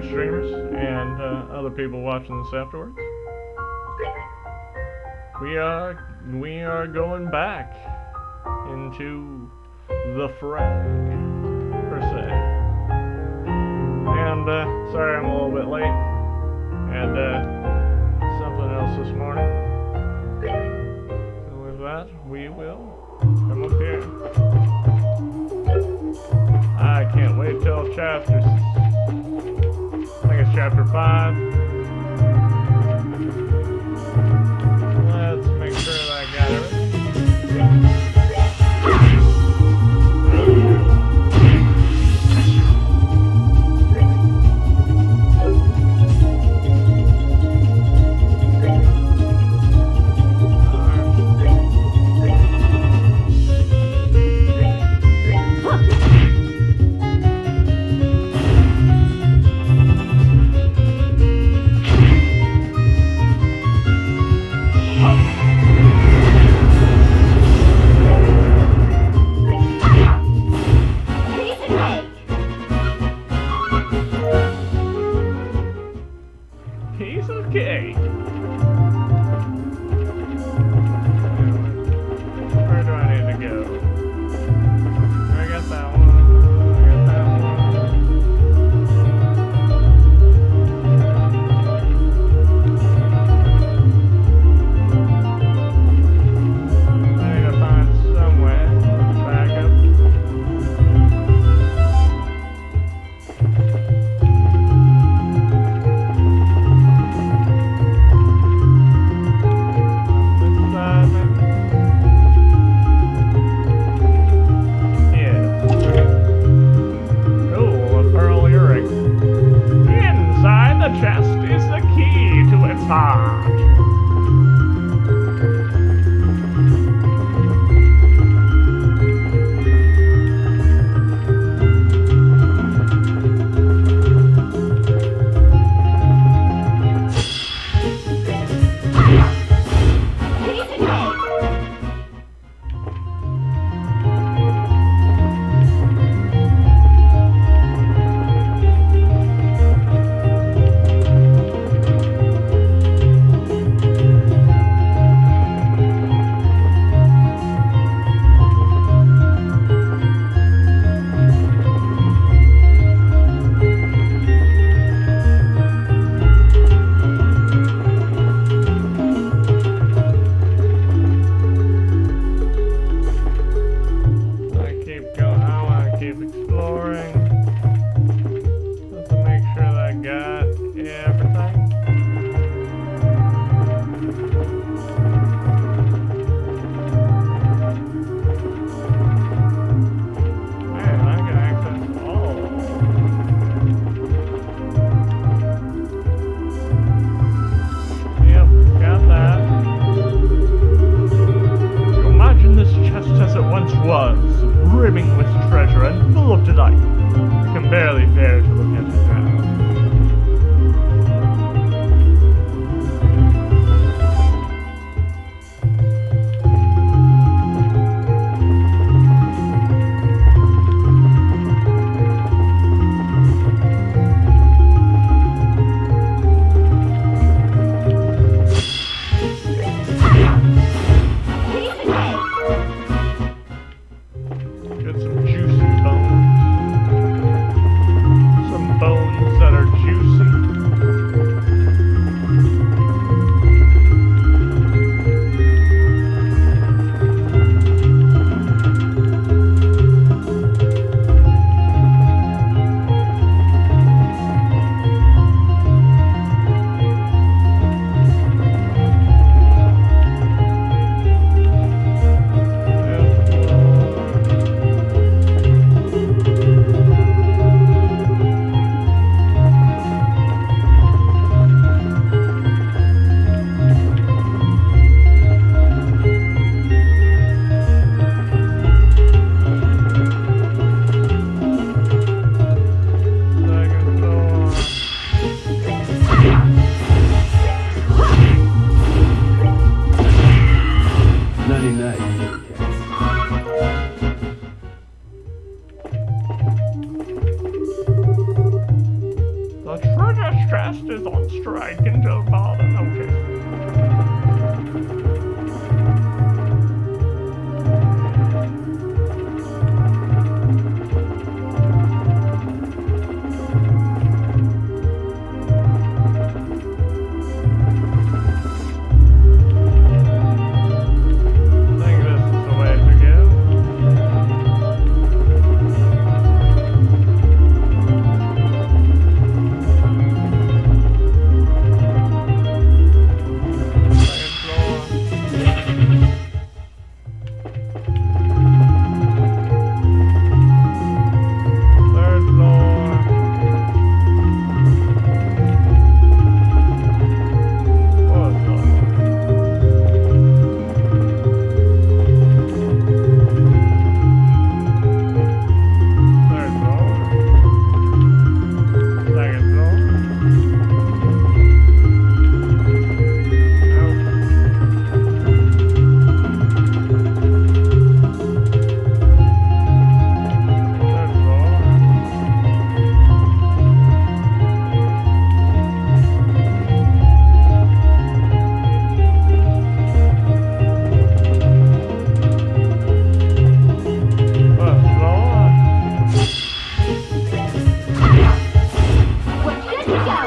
Twitch streamers and other people watching this afterwards. We are going back into the fray, per se. And sorry I'm a little bit late. And something else this morning. So with that, we will come up here. I can't wait till chapters. I think it's chapter 5. Let's make sure that I got everything. Piece of cake. Where do I need to go? I got that one. I got that one. I need to find somewhere to back up. Chest is the key to its heart. Was brimming with treasure and full of delight. I can barely bear to look at it now. Get some juicy bones. Some bones is on strike until further notice. I think this is the way to go. Second floor. Third floor. Fourth floor. Third floor. Second floor. Nope. Third floor. First floor. We're good to go.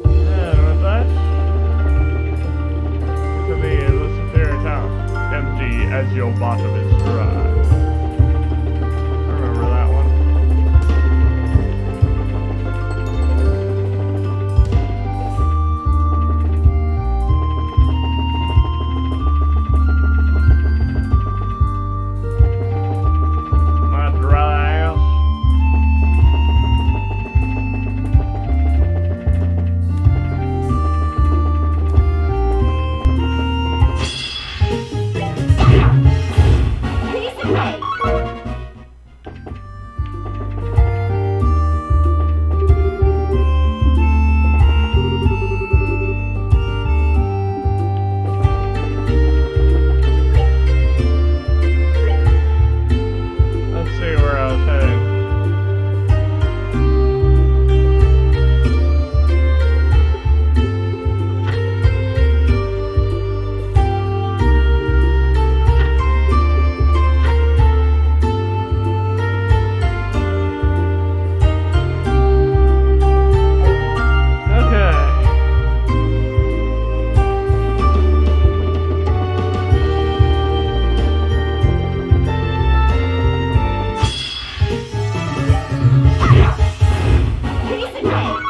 And with that, to me, the superior town, empty as your bottom is dry. I remember that one. My dry ass. Piece of cake. Let's see where I was heading. Okay. Piece of cake.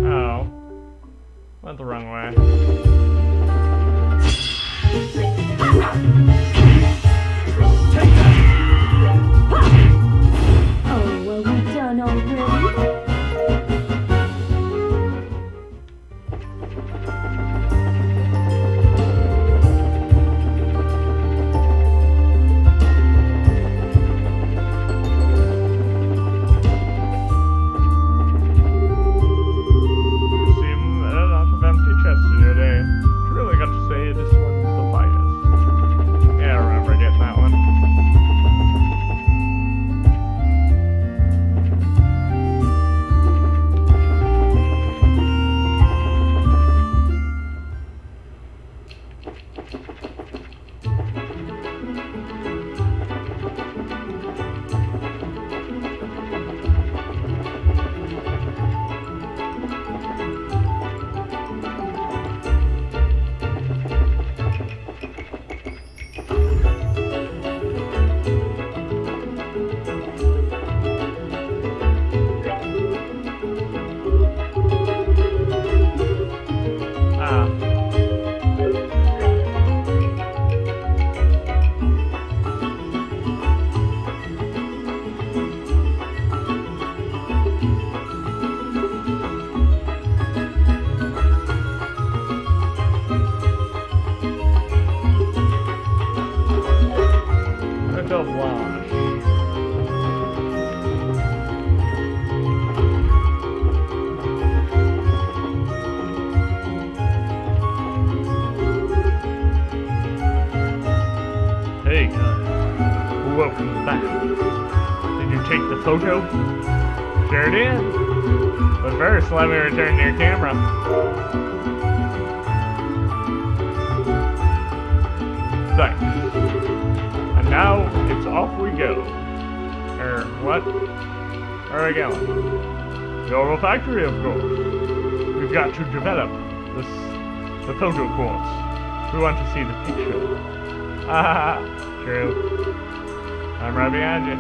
Oh. Went the wrong way. Oh, are we done already? You seem at a lot of empty chests in your day. You really got to say this one's the finest. Yeah, I remember getting that one. Blanche. Hey guys, welcome back. Did you take the photo? Sure did. But first, let me return your camera. Thanks. And now, it's off we go. What? Where are we going? The Oral Factory, of course. We've got to develop the photo quartz. We want to see the picture. Ah, true. I'm right behind you.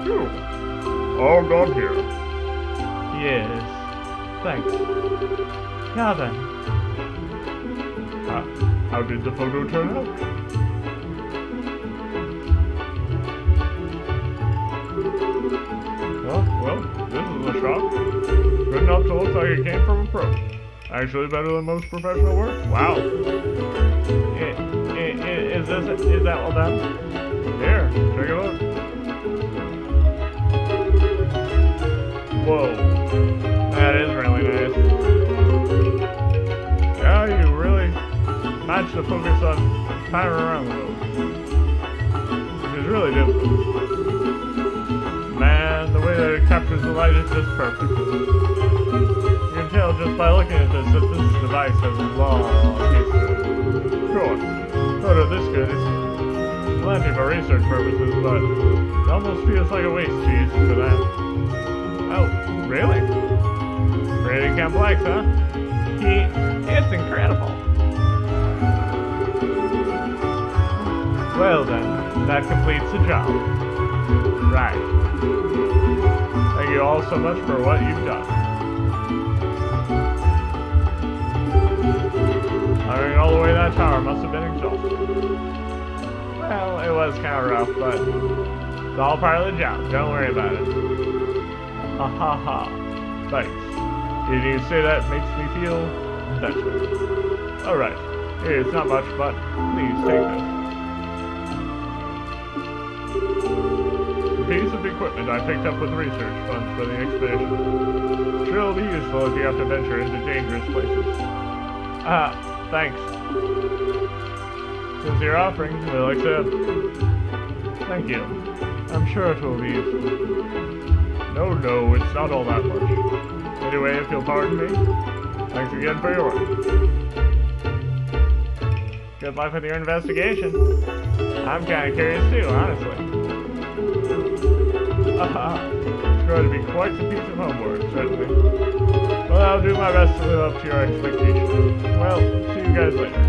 Phew. All done here. Yes. Thanks. Now then. How did the photo turn out? Well, this is a shock. Good enough to look like it came from a pro. Actually better than most professional work. Wow. Is that well done? Here, take a look. Whoa. That is really nice. Yeah, you really match the focus on panorama mode. Which is really difficult. Man, the way that it captures the light is just perfect. You can tell just by looking at this that this device has a long history. Of course, photo this good is plenty for research purposes, but it almost feels like a waste to use it for that. Oh, really? Pretty complex, huh? It's incredible. Well then, that completes the job. Right. Thank you all so much for what you've done. Climbing all the way that tower must have been exhausting. Well, it was kind of rough, but it's all part of the job. Don't worry about it. Ha ha ha. Thanks. Did you say that makes me feel better? Alright. Hey, it's not much, but please take this. A piece of equipment I picked up with research funds for the expedition. Sure will be useful if you have to venture into dangerous places. Thanks. Since you're offering, we'll accept. Thank you. I'm sure it will be useful. No, it's not all that much. Anyway, if you'll pardon me, thanks again for your work. Good luck with your investigation. I'm kind of curious too, honestly. It's going to be quite a piece of homework, certainly. Well, I'll do my best to live up to your expectations. Well, see you guys later.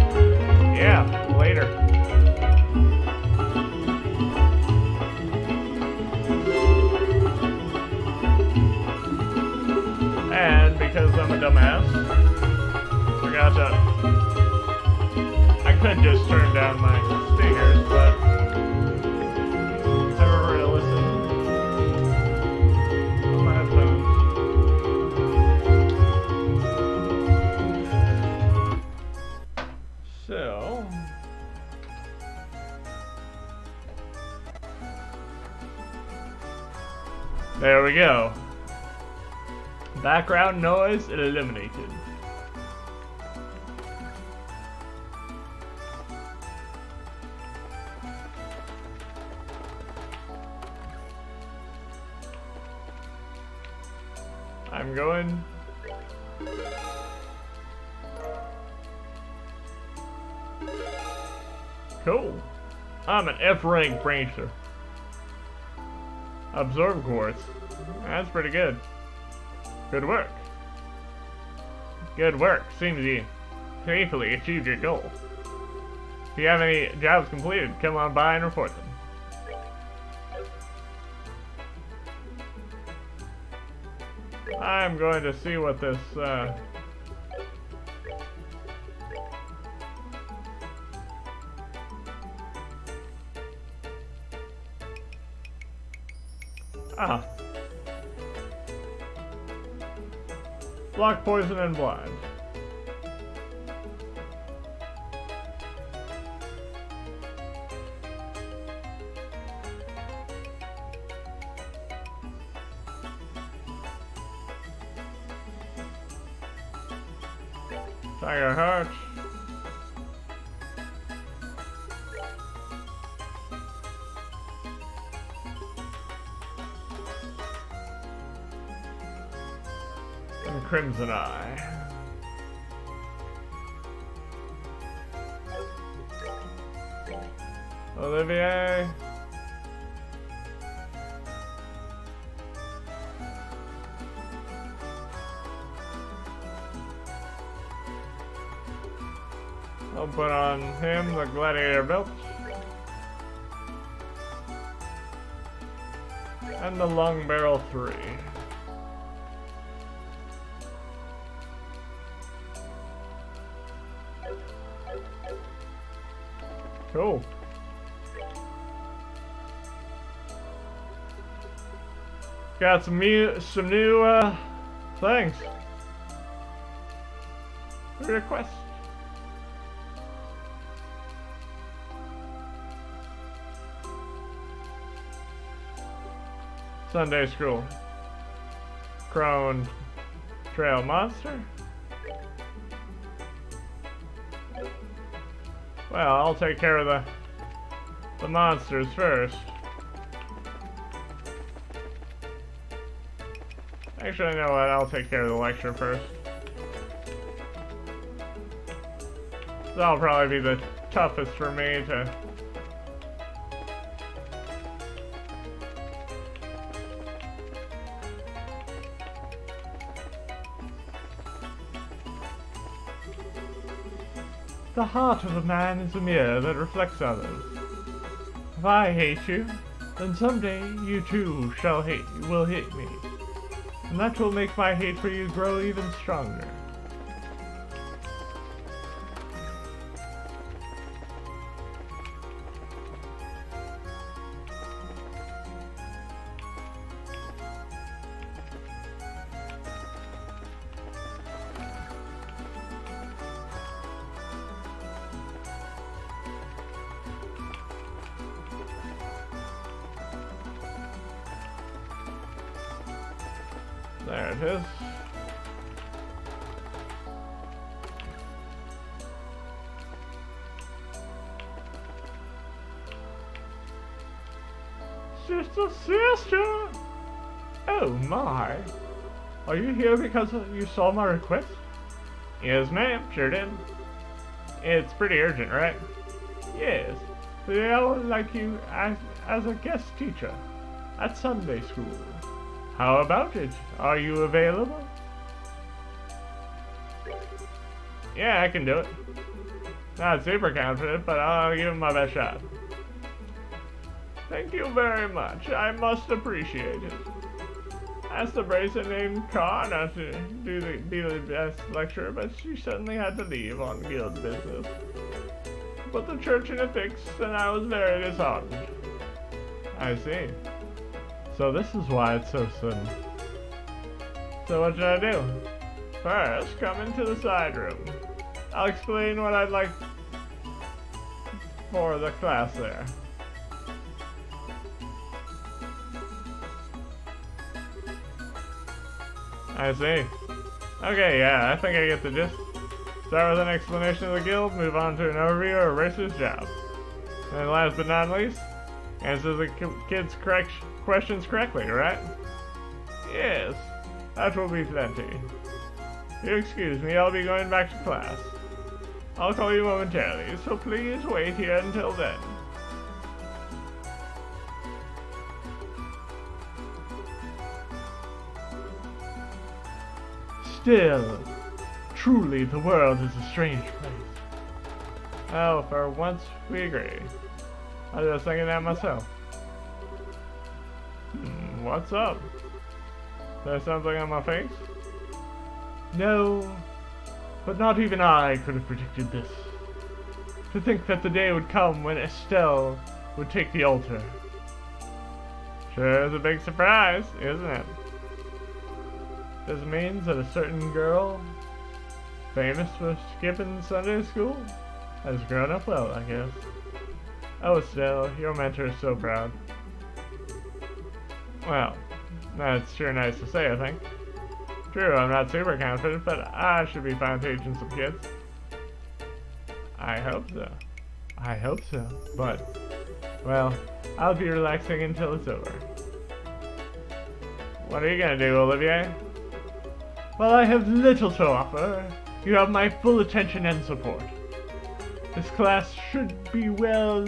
Yeah, later. And because I'm a dumbass, forgot to... I could just turn down my stingers, but... never really listened. On my headphones. So... there we go. Background noise eliminated. I'm going. Cool. I'm an F-rank ranger. Absorb quartz. That's pretty good. Good work. Good work. Seems you faithfully achieved your goal. If you have any jobs completed, come on by and report them. I'm going to see what this, block poison and blind. Tiger Heart. And Crimson Eye. Olivier. I'll put on him the gladiator belt. And the long barrel 3. Cool. Got some new things. Request. Sunday School. Crone Trail Monster. Well, I'll take care of the monsters first. Actually, you know what? I'll take care of the lecture first. That'll probably be the toughest for me to... The heart of a man is a mirror that reflects others. If I hate you, then someday you too will hate me. And that will make my hate for you grow even stronger. There it is. Sister! Oh my! Are you here because you saw my request? Yes, ma'am, sure did. It's pretty urgent, right? Yes. They all like you as a guest teacher at Sunday school. How about it? Are you available? Yeah, I can do it. Not super confident, but I'll give it my best shot. Thank you very much. I must appreciate it. Asked the brazen named Car not to be the best lecturer, but she suddenly had to leave on guild business. Put the church in a fix, and I was very disheartened. I see. So this is why it's so sudden. So what should I do? First, come into the side room. I'll explain what I'd like for the class there. I see. Okay, yeah, I think I get the gist. Start with an explanation of the guild, move on to an overview of a racer's job. And then last but not least, answer the kids' questions correctly, right? Yes, that will be plenty. If you excuse me, I'll be going back to class. I'll call you momentarily, so please wait here until then. Still, truly the world is a strange place. Oh, for once we agree. I was just thinking that myself. What's up? There's something on my face? No, but not even I could have predicted this. To think that the day would come when Estelle would take the altar. Sure is a big surprise, isn't it? This means that a certain girl, famous for skipping Sunday school, has grown up well, I guess. Oh, Estelle, your mentor is so proud. Well, that's sure nice to say, I think. True, I'm not super confident, but I should be fine teaching some kids. I hope so. I hope so, but, well, I'll be relaxing until it's over. What are you gonna do, Olivier? Well, I have little to offer. You have my full attention and support. This class should be well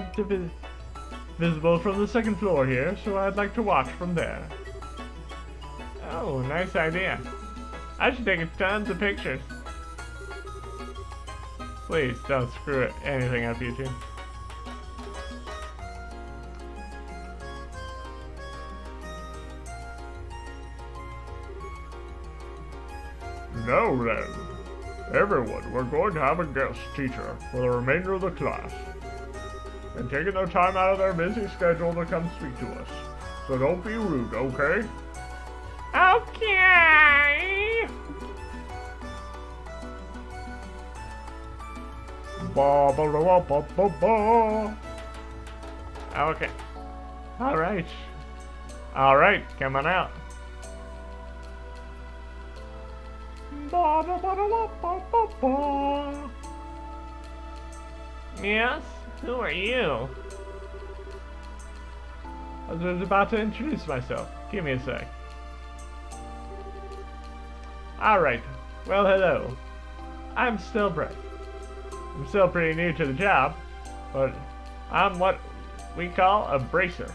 visible from the second floor here, so I'd like to watch from there. Oh, nice idea. I should take tons of pictures. Please don't screw anything up, you two. Now then, everyone, we're going to have a guest teacher for the remainder of the class. And taking their time out of their busy schedule to come speak to us. So don't be rude, okay? Okay! Ba ba ba ba ba ba. Okay. Alright. Alright, come on out. Ba ba ba ba ba ba ba. Yes? Who are you? I was about to introduce myself. Give me a sec. Alright. Well, hello. I'm still Brett. I'm still pretty new to the job, but I'm what we call a bracer.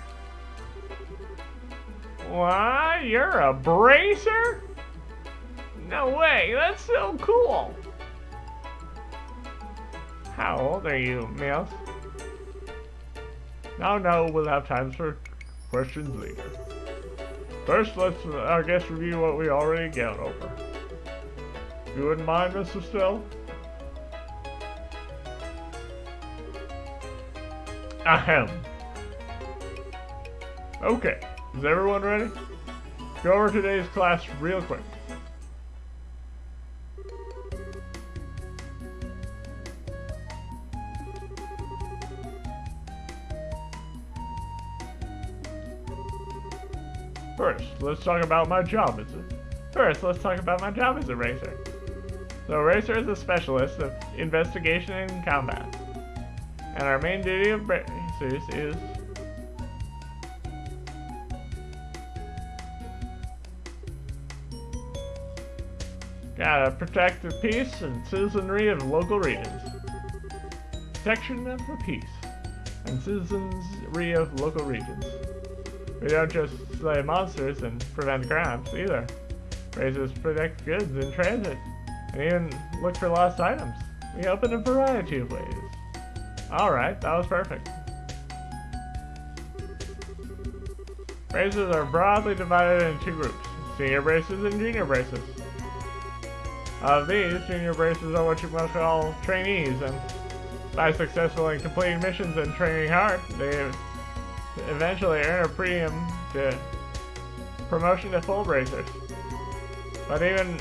What? You're a bracer? No way, that's so cool! How old are you, Mills? No, we'll have time for questions later. First, let's, I guess, review what we already got over. You wouldn't mind, Mr. Still? Ahem. Okay, is everyone ready? Go over today's class real quick. First, let's talk about my job as a racer. So a racer is a specialist of investigation and combat. And our main duty of racers is gotta protect the peace and citizenry of local regions. Protection of the peace and citizenry of local regions. We don't just slay monsters and prevent crimes either. Racers protect goods in transit and even look for lost items. We open a variety of ways. Alright, that was perfect. Racers are broadly divided into two groups, senior racers and junior racers. Of these, junior racers are what you might call trainees, and by successfully completing missions and training hard, they eventually earn a premium to promotion to full racers. But even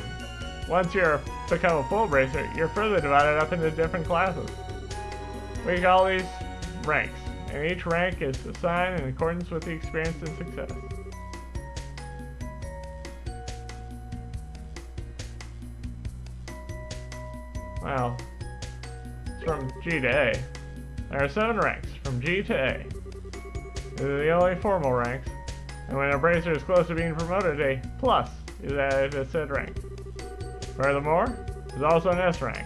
once you become a full racer, you're further divided up into different classes. We call these ranks, and each rank is assigned in accordance with the experience and success. Well, it's from G to A. There are 7 ranks, from G to A. These are the only formal ranks, and when a bracer is close to being promoted, a plus is added to said rank. Furthermore, there's also an S rank,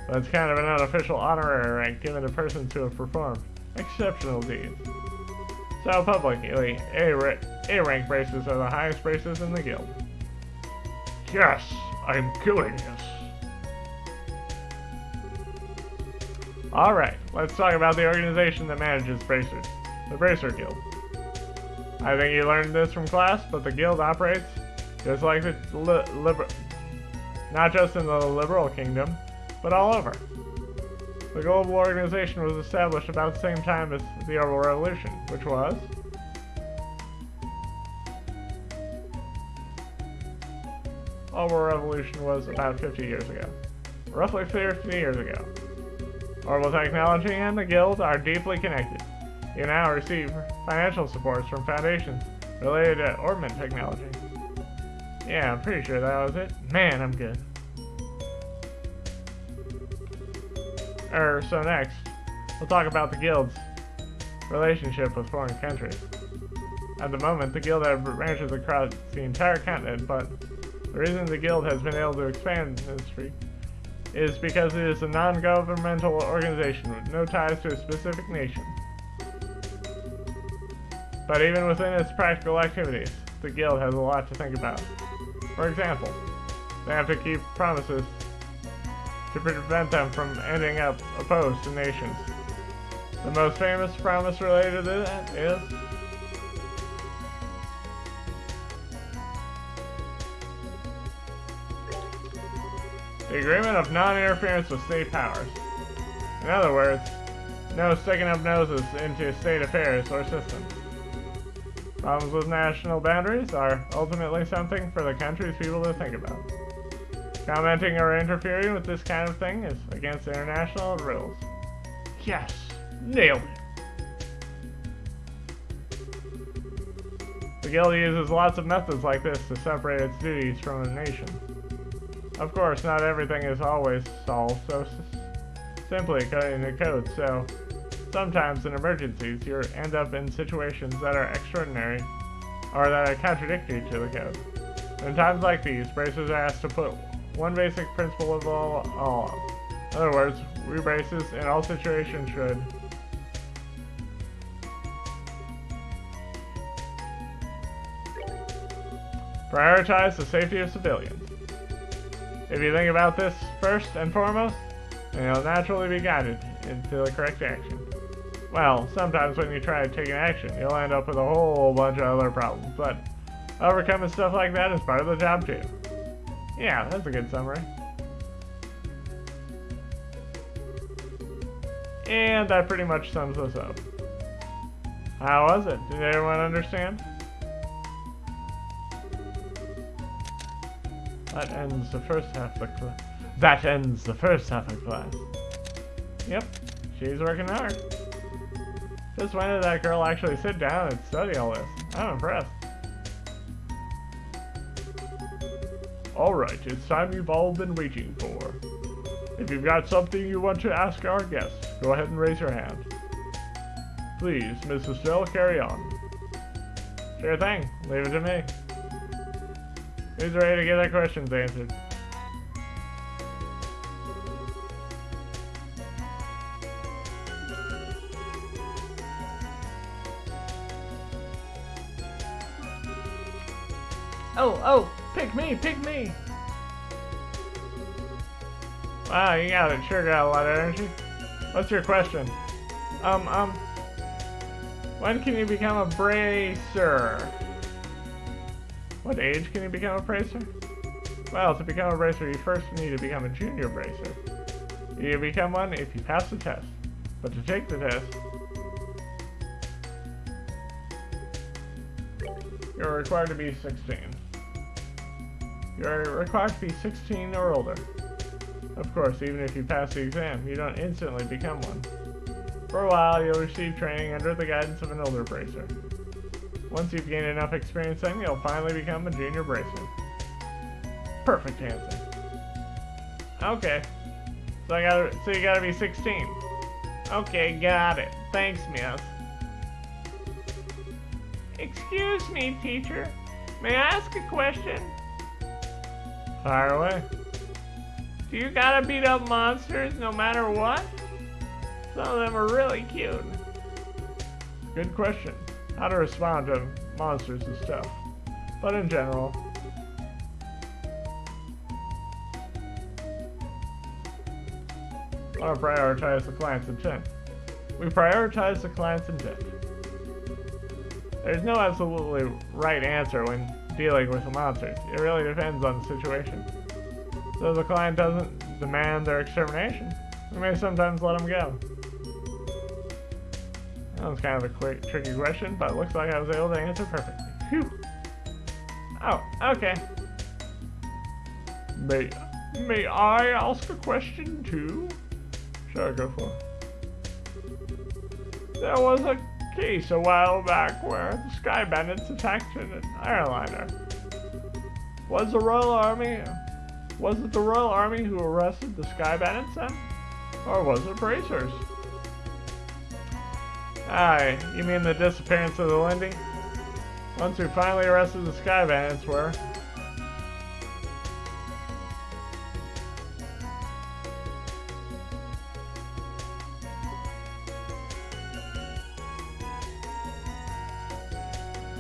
but it's kind of an unofficial honorary rank given to persons who have performed exceptional deeds. So publicly, A-rank bracers are the highest bracers in the guild. Yes, I'm killing this. Alright, let's talk about the organization that manages bracers, the Bracer Guild. I think you learned this from class, but the guild operates just like the not just in the liberal kingdom, but all over. The global organization was established about the same time as the Herbal Revolution, which was Herbal Revolution was about 50 years ago. Roughly 50 years ago. Herbal technology and the guild are deeply connected. You now receive financial support from foundations related to Orbment technology. Yeah, I'm pretty sure that was it. Man, I'm good. So next, we'll talk about the Guild's relationship with foreign countries. At the moment, the Guild has branches across the entire continent, but the reason the Guild has been able to expand in history is because it is a non-governmental organization with no ties to a specific nation. But even within its practical activities, the Guild has a lot to think about. For example, they have to keep promises to prevent them from ending up opposed to nations. The most famous promise related to that is the Agreement of Non-Interference with State Powers. In other words, no sticking up noses into state affairs or systems. Problems with national boundaries are ultimately something for the country's people to think about. Commenting or interfering with this kind of thing is against international rules. Yes! Nailed it! The Guild uses lots of methods like this to separate its duties from a nation. Of course, not everything is always solved so simply cutting the code, so sometimes in emergencies you end up in situations that are extraordinary or that are contradictory to the code. In times like these, bracers are asked to put one basic principle of all. In other words, we braces in all situations should prioritize the safety of civilians. If you think about this first and foremost, then you'll naturally be guided into the correct action. Well, sometimes when you try to take an action, you'll end up with a whole bunch of other problems, but overcoming stuff like that is part of the job too. Yeah, that's a good summary. And that pretty much sums us up. How was it? Did everyone understand? That ends the first half of class. Yep, she's working hard. Just when did that girl actually sit down and study all this? I'm impressed. Alright, it's time you've all been waiting for. If you've got something you want to ask our guests, go ahead and raise your hand. Please, Miss Estelle, carry on. Sure thing, leave it to me. Who's ready to get their questions answered? Oh, pick me! Wow, you got it. Sure got a lot of energy. What's your question? When can you become a bracer? What age can you become a bracer? Well, to become a bracer, you first need to become a junior bracer. You become one if you pass the test. But to take the test, you're required to be 16. You're required to be 16 or older. Of course, even if you pass the exam, you don't instantly become one. For a while, you'll receive training under the guidance of an older bracer. Once you've gained enough experience, then you'll finally become a junior bracer. Perfect answer. Okay. So you gotta be 16. Okay, got it. Thanks, miss. Excuse me, teacher. May I ask a question? Fire away. Do you gotta beat up monsters no matter what? Some of them are really cute. Good question. How to respond to monsters is tough. But in general, I want to prioritize the client's intent. We prioritize the client's intent. There's no absolutely right answer when dealing with the monsters. It really depends on the situation. So if the client doesn't demand their extermination, we may sometimes let them go. That was kind of a quick, tricky question, but it looks like I was able to answer perfectly. Phew! Oh, okay. May I ask a question too? Sure, go for it. There was a case a while back where the Sky Bandits attacked an airliner. Was it the Royal Army who arrested the Sky Bandits then? Or was it Bracers? Aye, you mean the disappearance of the Lindy? Once we finally arrested the Sky Bandits were.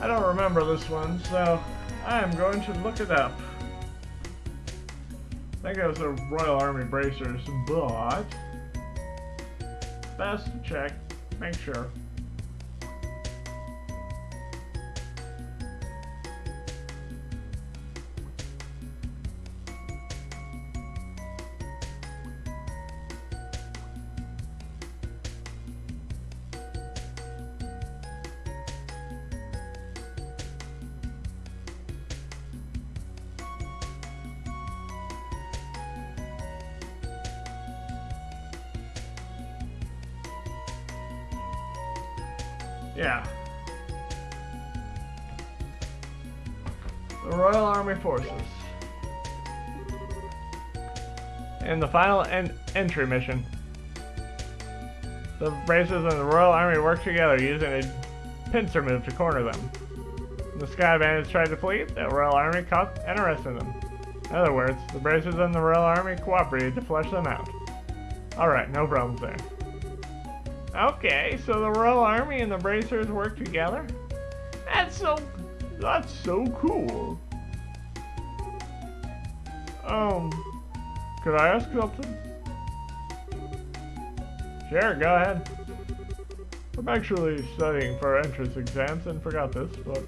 I don't remember this one, so I am going to look it up. I think it was the Royal Army Bracers, but best to check, make sure. Yeah. The Royal Army Forces. In the final entry mission, the Bracers and the Royal Army worked together using a pincer move to corner them. When the Sky Bandits tried to flee, the Royal Army caught and arrested them. In other words, the Bracers and the Royal Army cooperated to flush them out. Alright, no problems there. Okay, so the Royal Army and the Bracers work together? That's so cool. Could I ask something? Sure, go ahead. I'm actually studying for entrance exams and forgot this, but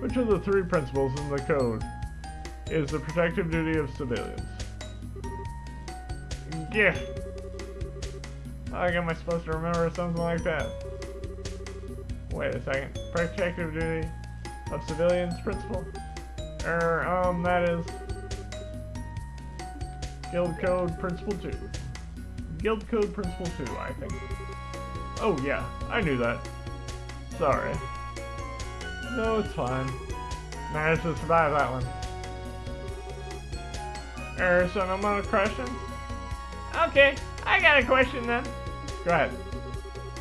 which of the 3 principles in the code is the protective duty of civilians? Yeah. How am I supposed to remember something like that? Wait a second. Protective duty of civilians principle? That is Guild Code Principle 2. Guild Code Principle 2, I think. Oh yeah, I knew that. Sorry. No, it's fine. Managed to survive that one. So no more questions? Okay, I got a question then. Go ahead.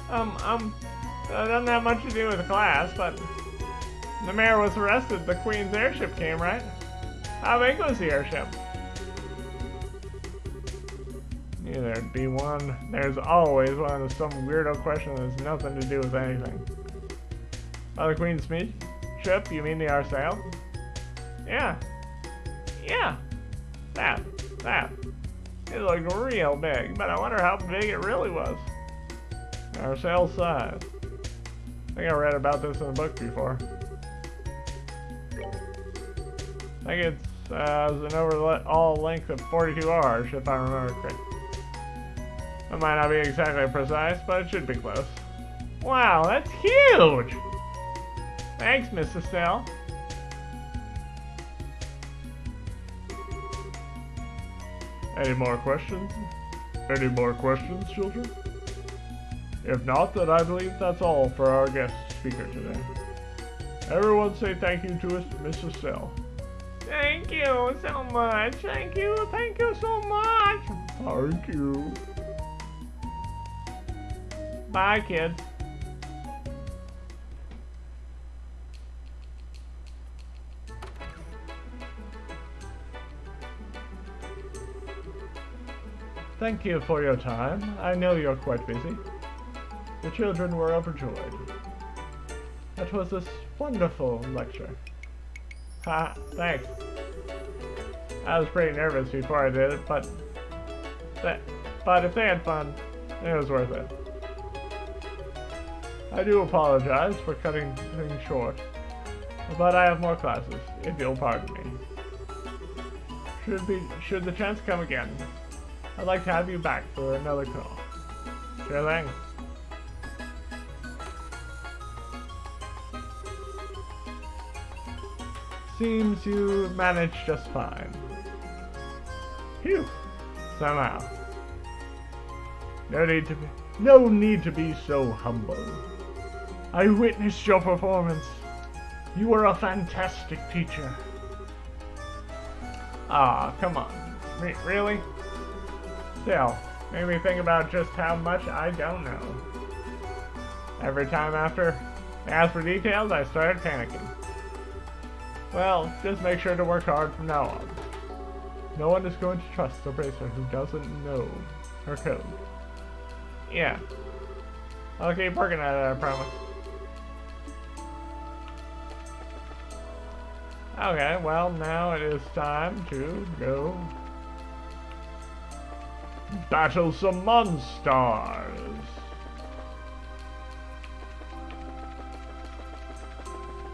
It doesn't have much to do with the class, but the mayor was arrested. The Queen's airship came, right? How big was the airship? Yeah, there'd be one. There's always one of some weirdo question that has nothing to do with anything. Oh, the Queen's ship? You mean the Arsail? Yeah. Yeah. That. It looked real big, but I wonder how big it really was. Arsail size. I think I read about this in a book before. I think it's an overall length of 42 hours, if I remember correctly. It might not be exactly precise, but it should be close. Wow, that's huge! Thanks, Miss Estelle. Any more questions? Any more questions, children? If not, then I believe that's all for our guest speaker today. Everyone say thank you to us, Miss Estelle. Thank you so much. Thank you so much. Thank you. Bye, kid. Thank you for your time. I know you're quite busy. The children were overjoyed. That was a wonderful lecture. Ha, thanks. I was pretty nervous before I did it, but if they had fun, it was worth it. I do apologize for cutting things short, but I have more classes, if you'll pardon me. Should the chance come again, I'd like to have you back for another call. Sure thing. Seems you managed just fine. Phew. Somehow. No need to be so humble. I witnessed your performance. You were a fantastic teacher. Aw, come on. Really? Still, made me think about just how much I don't know. Every time after they asked for details, I started panicking. Well, just make sure to work hard from now on. No one is going to trust a bracer who doesn't know her code. Yeah. I'll keep working at it, I promise. Okay, well, now it is time to go battle some monsters.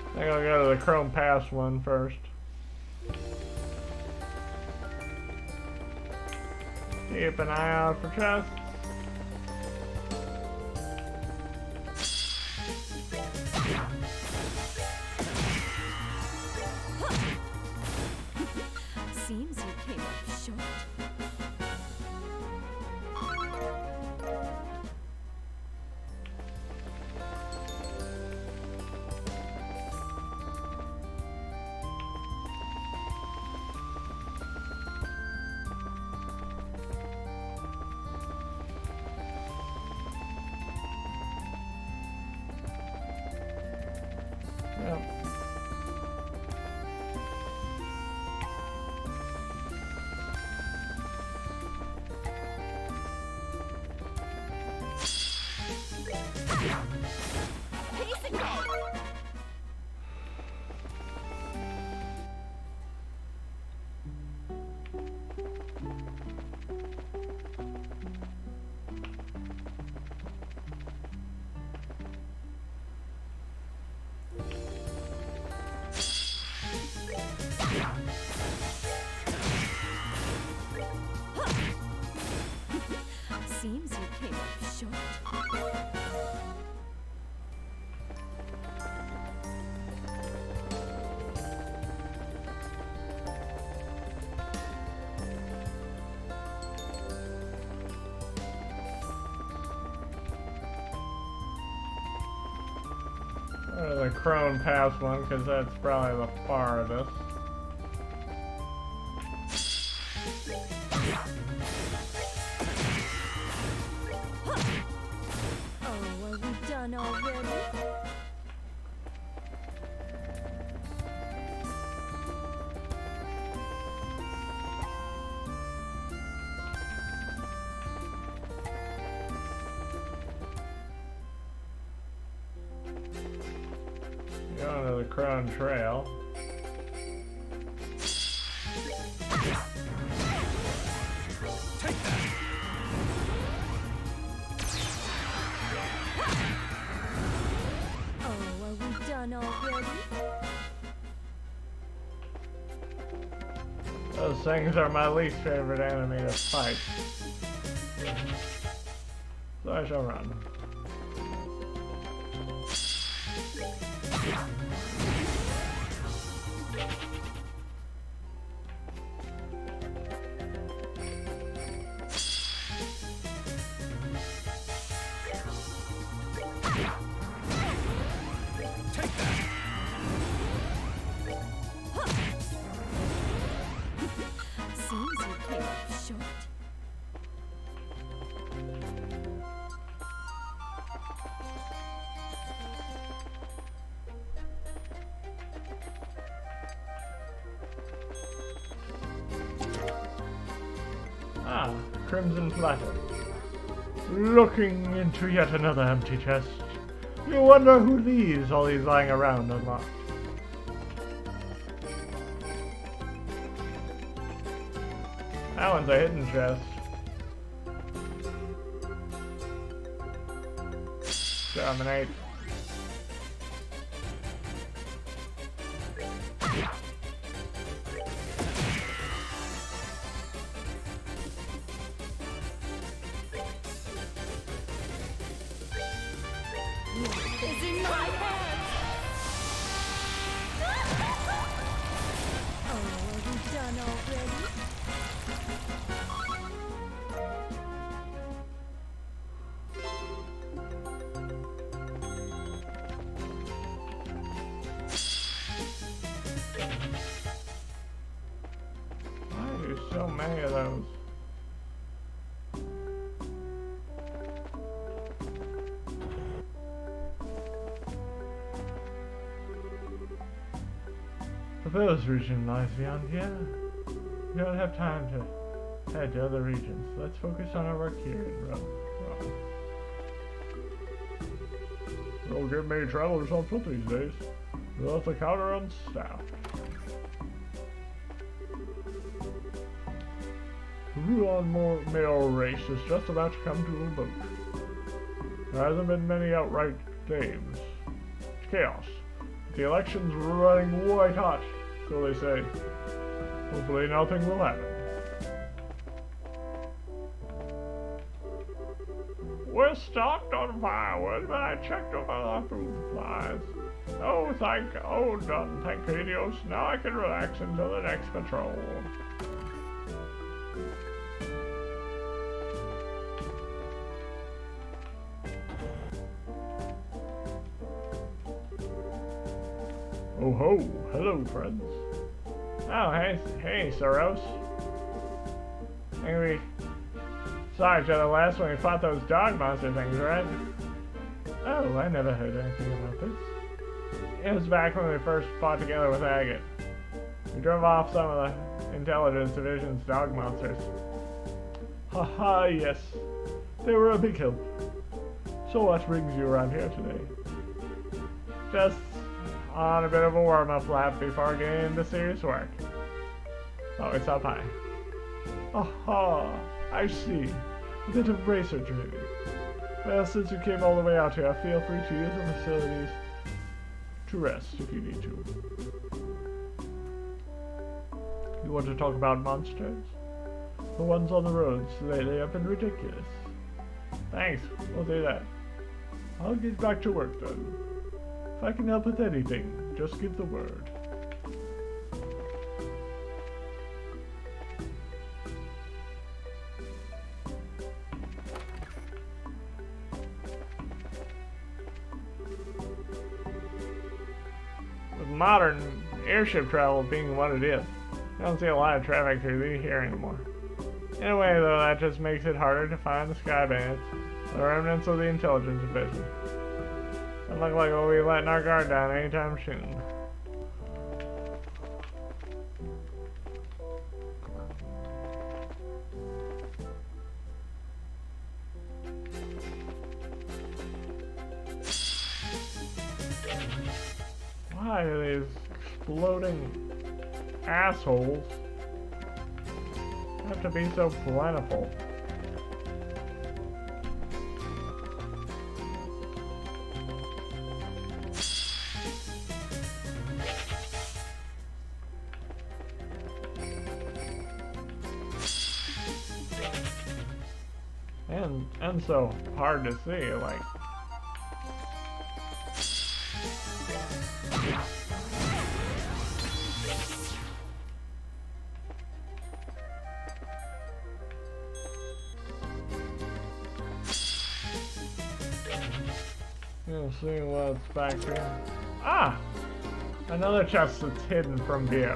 I think I'll go to the Chrome Pass one first. Keep an eye out for chests. Seems you came up short. Yep. Piece of cake. Seems you came up short. The Crone Pass one, because that's probably the farthest. Oh, are we done already? Going to the Crone Trail. Oh, are we done already? Those things are my least favorite enemy to fight. So I shall run. Seems you came up short. Ah, Crimson Platter. Looking into yet another empty chest. You wonder who leaves all these lying around unlocked. That one's a hidden chest. Dominate. Is in my hands. Oh, are we done already? many of those. The village region lies beyond here. We don't have time to head to other regions. Let's focus on our work here in Rome. Don't get many travelers on foot these days. We left the counter unstaffed. The Ruan mayoral race is just about to come to a vote. There hasn't been many outright games. It's chaos. The election's running white hot, so they say. Hopefully nothing will happen. We're stocked on firewood, but I checked over our food supplies. Oh, done, thank Helios. Now I can relax until the next patrol. Oh ho, hello friends. Oh, hey, Soros. I think we saw each other last when we fought those dog monster things, right? Oh, I never heard anything about this. It was back when we first fought together with Agate. We drove off some of the Intelligence Division's dog monsters. Haha, yes. They were a big help. So what brings you around here today? Just on a bit of a warm-up lap before getting into serious work. Oh, it's up high. Aha, I see. A bit of racer training. Well, since you came all the way out here, feel free to use the facilities to rest if you need to. You want to talk about monsters? The ones on the roads lately have been ridiculous. Thanks, we'll do that. I'll get back to work then. If I can help with anything, just give the word. With modern airship travel being what it is, I don't see a lot of traffic through here anymore. In a way, though, that just makes it harder to find the Sky Bandits, the remnants of the Intelligence Division. Doesn't look like we'll be letting our guard down anytime soon. Why are these exploding assholes have to be so plentiful? And so hard to see, like. See what's back here. Ah! Another chest that's hidden from view.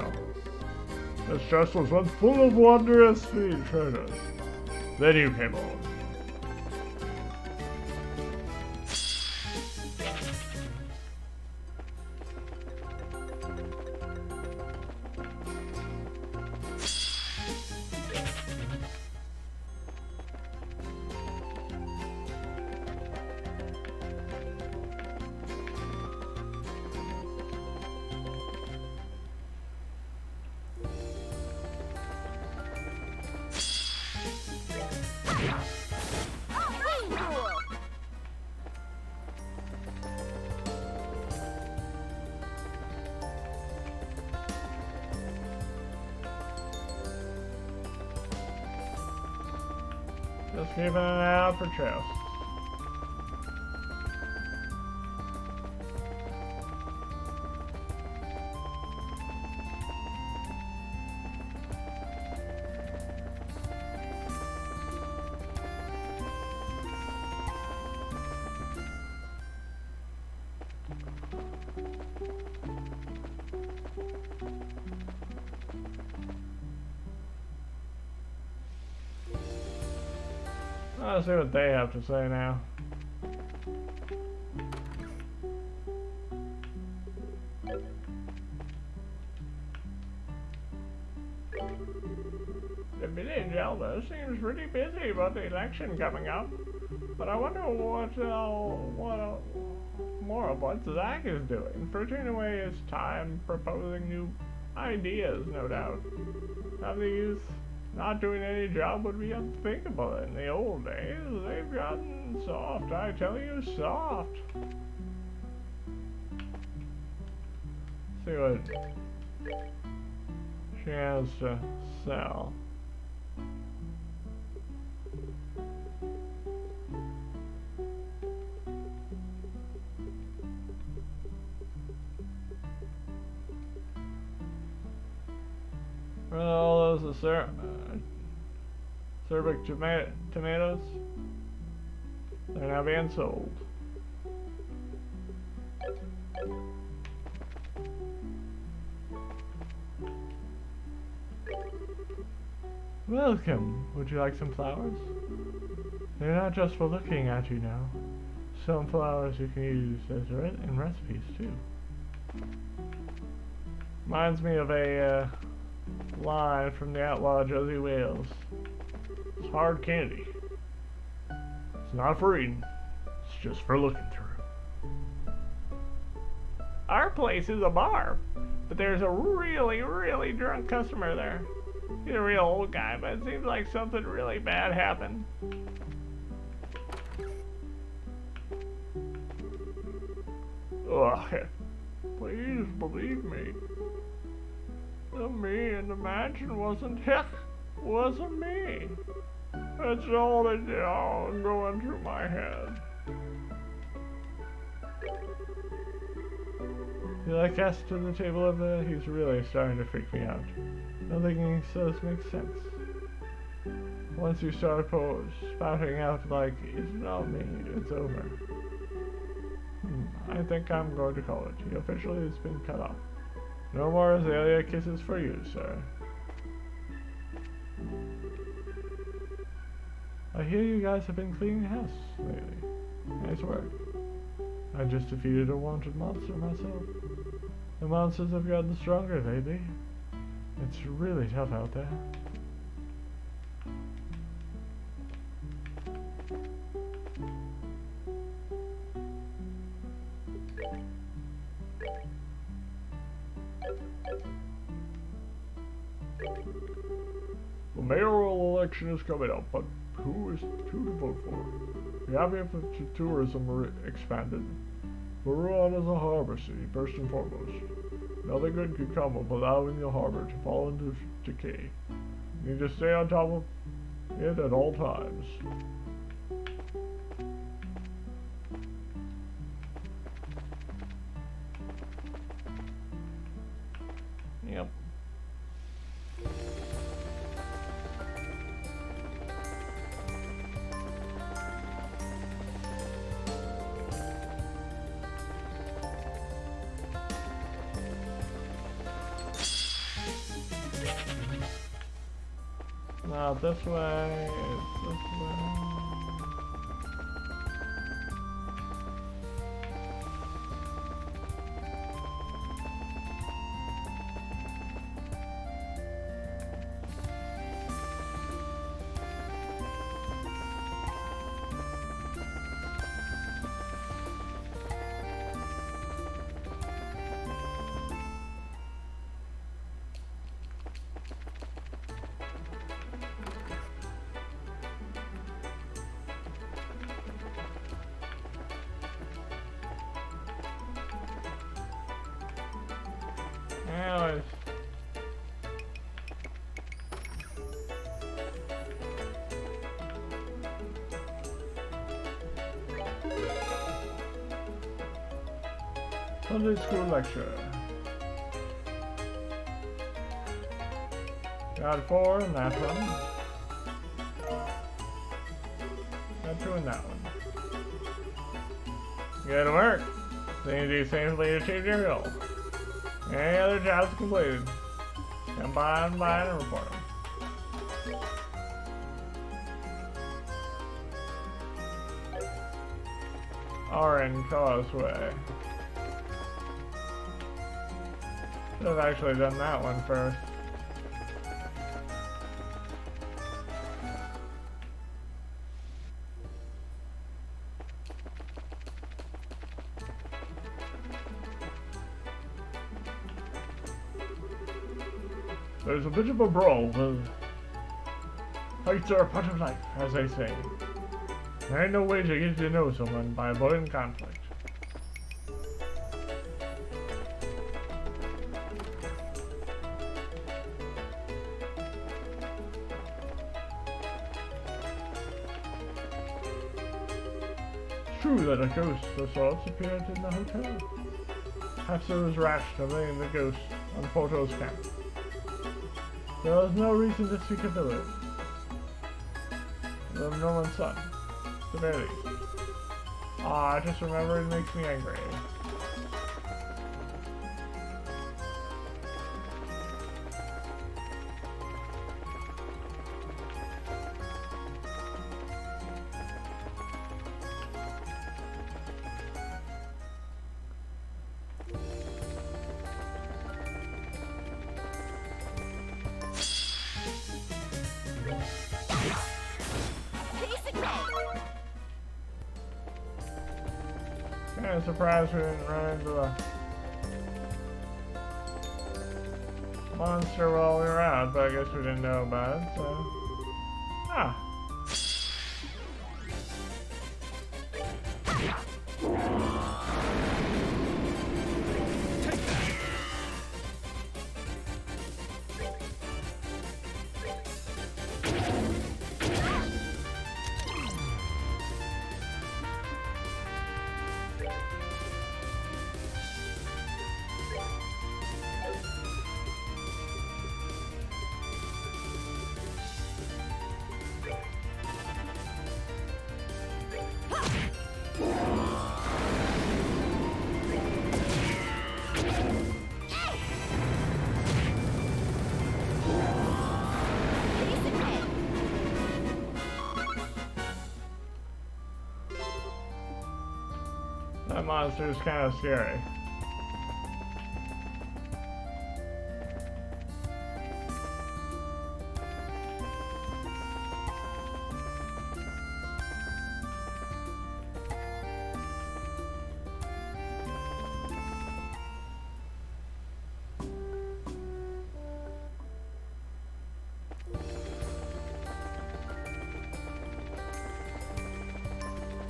This chest was once full of wondrous treasures. Then you came on. Just keeping an eye out for chests. Let's see what they have to say now. The village elder seems pretty busy about the election coming up, but I wonder what more of what Zach is doing, frittering away his time proposing new ideas, no doubt. Have the youth not doing any job would be unthinkable in the old days. They've gotten soft, I tell you, soft. See what she has to sell. All those Cerbic tomatoes, they're now being sold. Welcome. Would you like some flowers? They're not just for looking at, you know. Some flowers you can use as in recipes too. Reminds me of a line from the outlaw Josie Wales. It's hard candy. It's not for eating. It's just for looking through. Our place is a bar, but there's a really, really drunk customer there. He's a real old guy, but it seems like something really bad happened. Ugh. Please believe me. The me in the mansion wasn't me. That's all that's going through my head. You like us to the table of the... He's really starting to freak me out. Nothing he says makes sense. Once you start spouting out like, it's not me, it's over. I think I'm going to call it. He officially has been cut off. No more azalea kisses for you, sir. I hear you guys have been cleaning the house lately. Nice work. I just defeated a wanted monster myself. The monsters have gotten stronger lately. It's really tough out there. The mayoral election is coming up, but who to vote for? We have if tourism expanded. Buruan is a harbor city, first and foremost. Nothing good could come of allowing the harbor to fall into decay. You need to stay on top of it at all times. Yep. Not this way, it's this way. Anyways. Sunday school lecture. Got 4 in that one. Got 2 in that one. Good work. Then you do safely achieve your goal. Any other jobs completed? Come by and report them. Orange Causeway. Should have actually done that one first. There's a bit of a brawl, but fights are a part of life, as they say. There ain't no way to get to know someone by avoiding conflict. It's true that a ghost of sorts appeared in the hotel. Perhaps it was rash to blame the ghost on Porto's camp. There was no reason to seek a village. The Norman's son, the very least. Ah, I just remember it makes me angry. Kind of surprised we didn't run into a monster while we were out, but I guess we didn't know about it, so... Ah! That monster is kind of scary.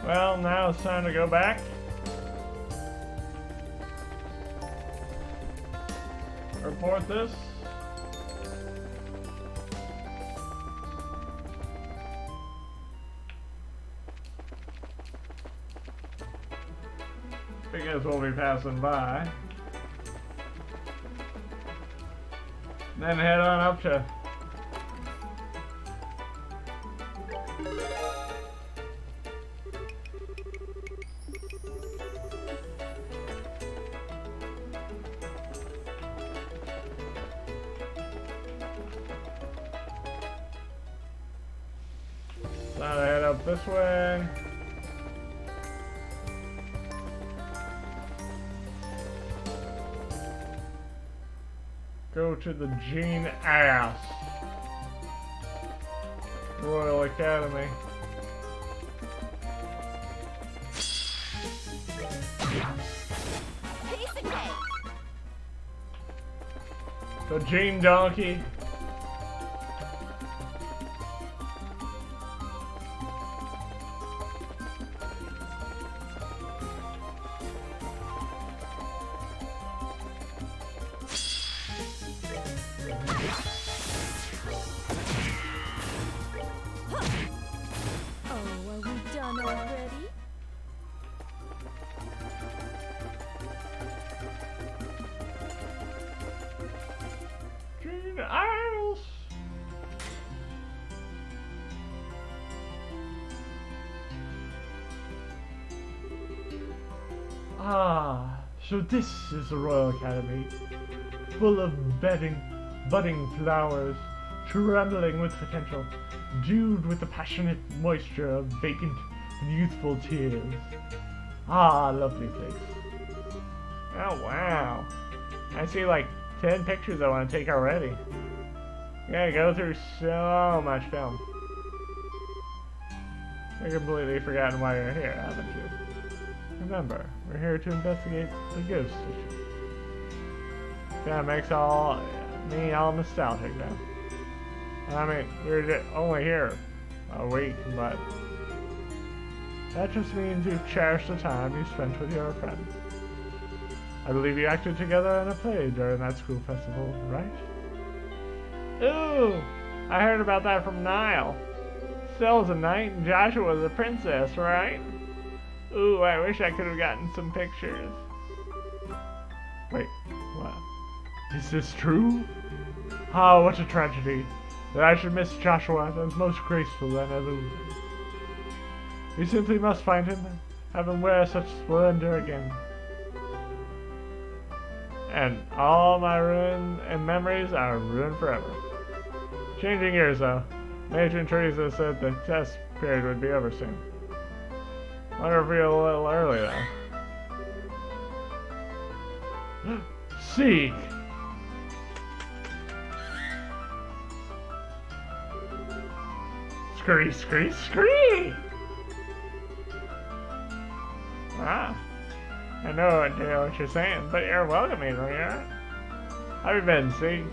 Well, now it's time to go back. Report this. Because we'll be passing by. Then head on up to now to head up this way. Go to the Gene Ass Royal Academy. Piece of cake. The Gene Donkey. Already? Gene Isles. Ah, so this is the Royal Academy, full of budding flowers, trembling with potential, dewed with the passionate moisture of vacant and youthful tears. Ah, lovely place. Oh, wow. I see like 10 pictures I want to take already. You gotta go through so much film. You've completely forgotten why you're here, haven't you? Remember, we're here to investigate the ghost issue. Kinda makes me all nostalgic now. I mean, we're only here a week, but that just means you've cherished the time you spent with your friends. I believe you acted together in a play during that school festival, right? Ooh, I heard about that from Niall. Stell's a knight and Joshua's a princess, right? Ooh, I wish I could have gotten some pictures. Wait, what? Is this true? Oh, what a tragedy. That I should miss Joshua as most graceful and elusive. We simply must find him, have him wear such splendor again. And all my ruin and memories are ruined forever. Changing gears though. Matron Teresa said the test period would be over soon. Wonder if we're a little early though. Seek! Scree, scree, scree! Ah, I know what you're saying, but you're welcoming me, right? How have you been, see?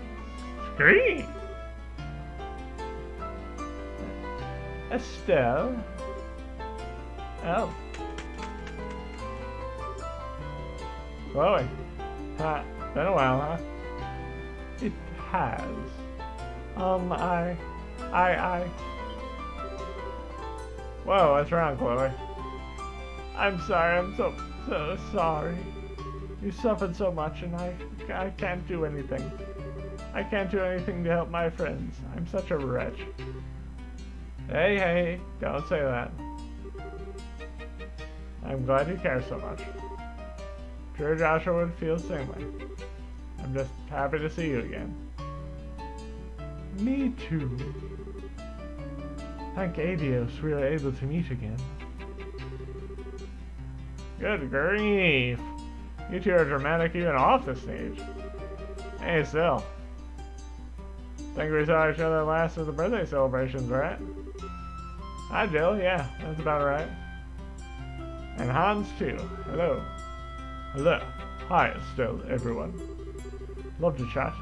Scree! Estelle? Oh. Chloe. Been a while, huh? It has. Whoa, what's wrong, Chloe? I'm sorry, I'm so sorry. You suffered so much and I can't do anything. I can't do anything to help my friends. I'm such a wretch. Hey, don't say that. I'm glad you care so much. I'm sure Joshua would feel the same way. I'm just happy to see you again. Me too. Thank Adios we are able to meet again. Good grief. You two are dramatic even off the stage. Hey, still. Think we saw each other last at the birthday celebrations, right? Hi, Jill. Yeah, that's about right. And Hans, too. Hello. Hello. Hi, Estelle, everyone. Love to chat.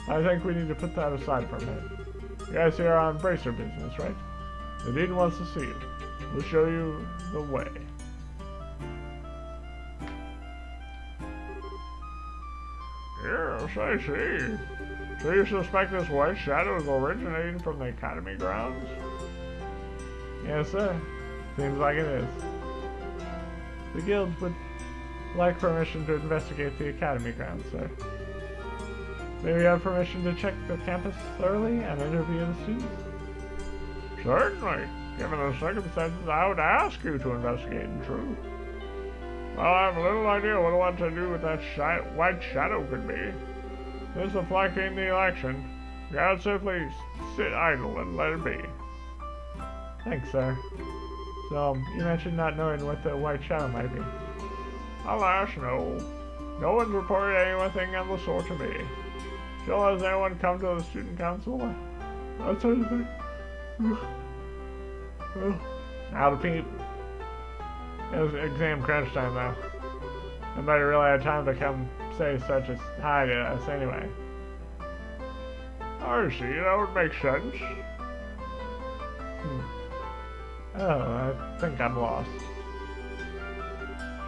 I think we need to put that aside for a minute. You guys here are on bracer business, right? The dean wants to see you. We'll show you the way. Yes, I see. So you suspect this white shadow is originating from the academy grounds? Yes, sir. Seems like it is. The guild would like permission to investigate the academy grounds, sir. May we have permission to check the campus thoroughly and interview the students? Certainly. Given the circumstances, I would ask you to investigate in truth. Well, I have little idea what to do with that white shadow could be. Since the flanking the election, God simply sit idle and let it be. Thanks, sir. So, you mentioned not knowing what the white shadow might be. Alas, no. No one's reported anything of the sort to me. Jill, has anyone come to the student council? That sort of thing. Now to peep. It was exam crunch time though. Nobody really had time to come say such as hi to us anyway. I see, that would make sense. Oh, I think I'm lost.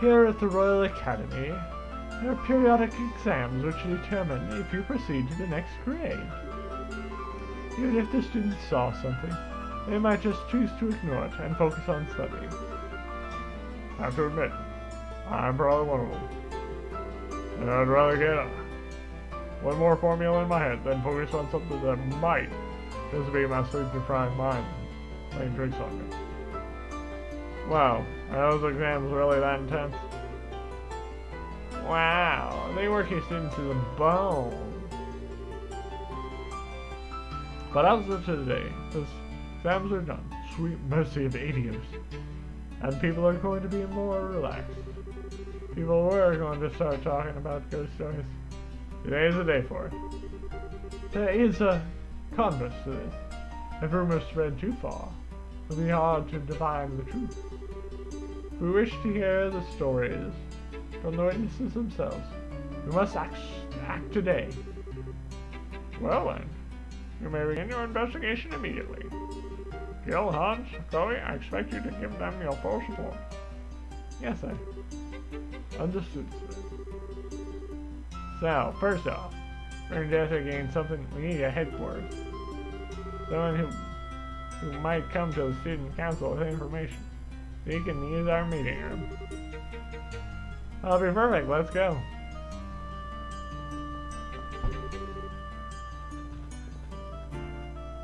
Here at the Royal Academy, there are periodic exams which determine if you proceed to the next grade. Even if the students saw something, they might just choose to ignore it and focus on studying. I have to admit, I'm probably one of them. And I'd rather get one more formula in my head than focus on something that might just be my sleep-deprived mind playing tricks on me. Wow, are those exams really that intense? Wow, they work your students to the bone. But as of today, the exams are done. Sweet mercy of Adios. And people are going to be more relaxed. people were going to start talking about ghost stories. Today is the day for it. There is a converse to this. If rumors spread too far, it will be hard to divine the truth. If we wish to hear the stories from the witnesses themselves, we must act today. Well then, you may begin your investigation immediately. Gil, Hans, Chloe, I expect you to give them your full support. Yes, sir. Understood, sir. So, first off, we're investigating something. We need a headquarters. Someone who might come to the student council with information. So you can use our meeting room. That'll be perfect. Let's go.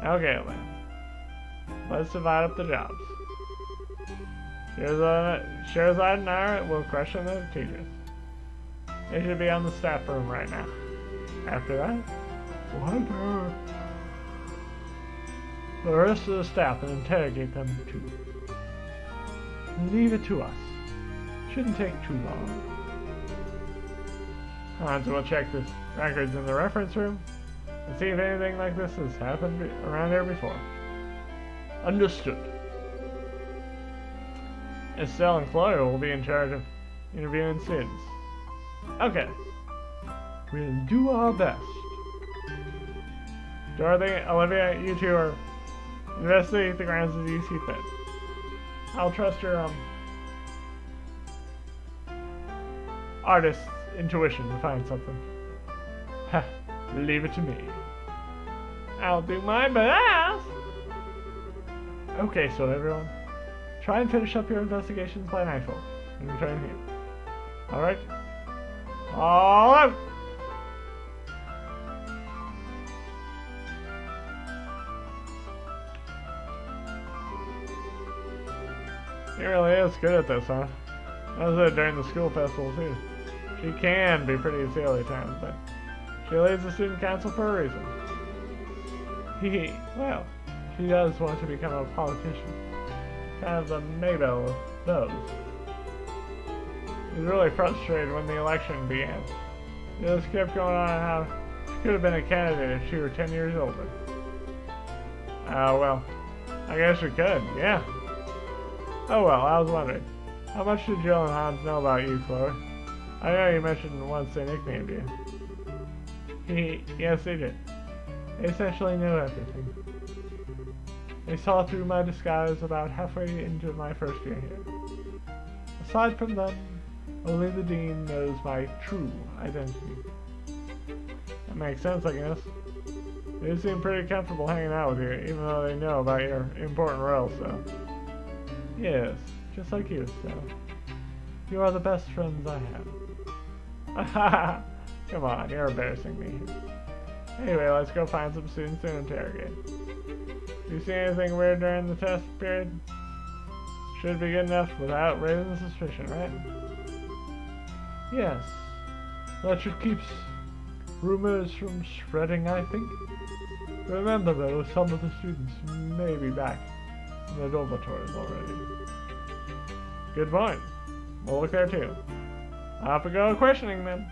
Okay, then. Let's divide up the jobs. Sherazade and I will question the teachers. They should be on the staff room right now. After that, we'll hunt the rest of the staff and interrogate them too. Leave it to us. Shouldn't take too long. Hans will check the records in the reference room and see if anything like this has happened around here before. Understood. Estelle and Chloe will be in charge of interviewing students. Okay. We'll do our best. Dorothy, Olivia, you two are investigate the grounds as you see fit. I'll trust your artist's intuition to find something. Ha, leave it to me. I'll do my best. Okay, so everyone, try and finish up your investigations by nightfall and return here. Alright? All out! She really is good at this, huh? I was there during the school festival too. She can be pretty silly at times, but she leads the student council for a reason. Well, she does want to become a politician. Kind of the Maybelle of those. She was really frustrated when the election began. She just kept going on how she could have been a candidate if she were 10 years older. Well, I guess she could, yeah. Oh well, I was wondering, how much did Jill and Hans know about you, Chloe? I know you mentioned once they nicknamed you. Yes, they did. They essentially knew everything. They saw through my disguise about halfway into my first year here. Aside from them, only the dean knows my true identity. That makes sense, I guess. They seem pretty comfortable hanging out with you, even though they know about your important role, so... Yes, just like you, so. You are the best friends I have. Come on, you're embarrassing me. Anyway, let's go find some students to interrogate. You see anything weird during the test period? Should be good enough without raising suspicion, right? Yes. That should keep rumors from spreading, I think. Remember though, some of the students may be back in the dormitories already. Good point. We'll look there too. Off we go questioning them.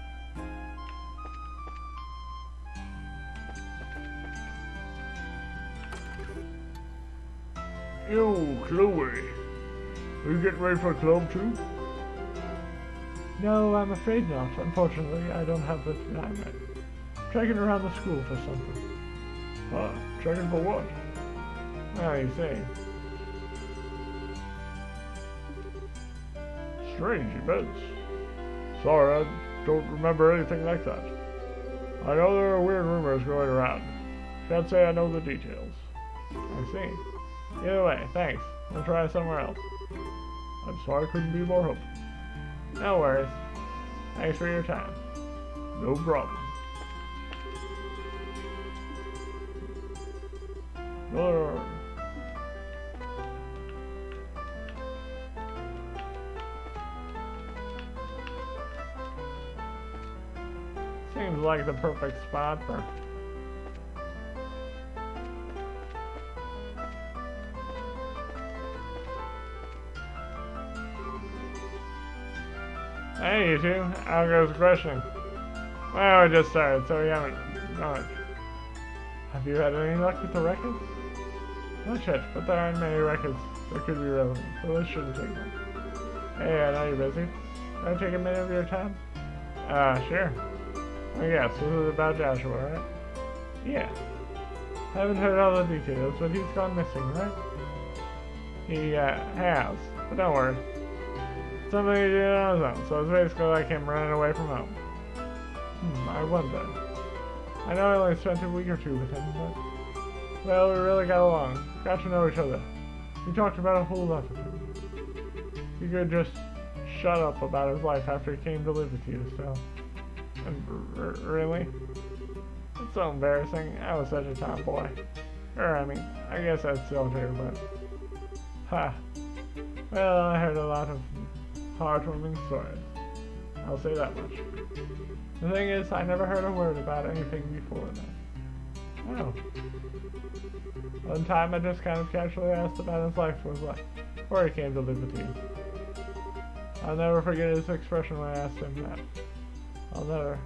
Yo, Chloe. Are you getting ready for a club too? No, I'm afraid not. Unfortunately, I don't have the time right. Checking around the school for something. Huh? Checking for what? Well, you see. Strange events. Sorry, I don't remember anything like that. I know there are weird rumors going around. Can't say I know the details. I see. Either way, thanks. We'll try somewhere else. I'm sorry I couldn't be more helpful. No worries. Thanks for your time. No problem. Seems like the perfect spot for... Hey, you two. How goes questioning? Well, we just started, so we haven't much. Have you had any luck with the records? Not yet, but there aren't many records that could be relevant, so this shouldn't take long. Hey, I know you're busy. Can I take a minute of your time? Sure. I guess, this is about Joshua, right? Yeah. Haven't heard all the details, but he's gone missing, right? He, has. But don't worry. Something he did on his own, so it's basically like him running away from home. I wonder. I know I only spent a week or two with him, but... Well, we really got along. Got to know each other. We talked about a whole lot of things. He could just shut up about his life after he came to live with you, so... And really? It's so embarrassing. I was such a tomboy. Or, I mean, I guess that's still true, but... Ha. Well, I heard a lot of heartwarming stories. I'll say that much. The thing is, I never heard a word about anything before that. Oh. One time I just kind of casually asked about his life was like, before he came to live with you. I'll never forget his expression when I asked him that. I'll never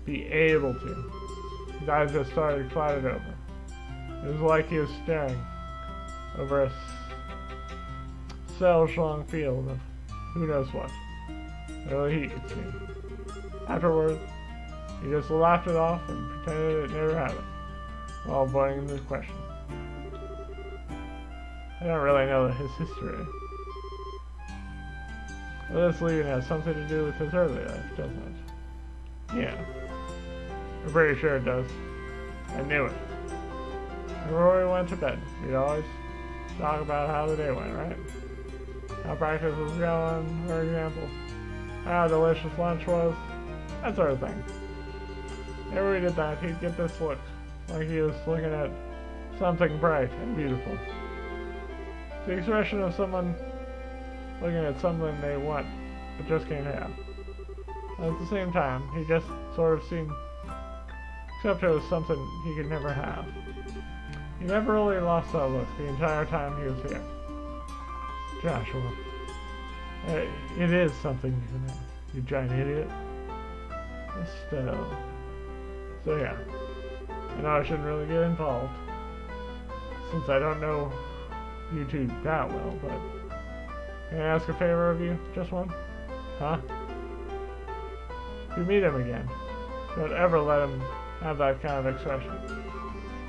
be able to. His eyes just started clouded over. It was like he was staring over a cell-long field of who knows what. Only he could see. Afterwards, he just laughed it off and pretended it never happened, while avoiding the question. I don't really know his history. But this leaving has something to do with his early life, doesn't it? Yeah. I'm pretty sure it does. I knew it. Before we went to bed, we'd always talk about how the day went, right? How practice was going, for example. How delicious lunch was. That sort of thing. Whenever we did that, he'd get this look, like he was looking at something bright and beautiful. It's the expression of someone looking at something they want, but just can't have. At the same time, he just sort of seemed, except it was something he could never have. He never really lost that look the entire time he was here. Joshua. It is something you can have, you giant idiot. Estelle. So yeah. I know I shouldn't really get involved, since I don't know you two that well, but can I ask a favor of you? Just one? Huh? If you meet him again, don't ever let him have that kind of expression.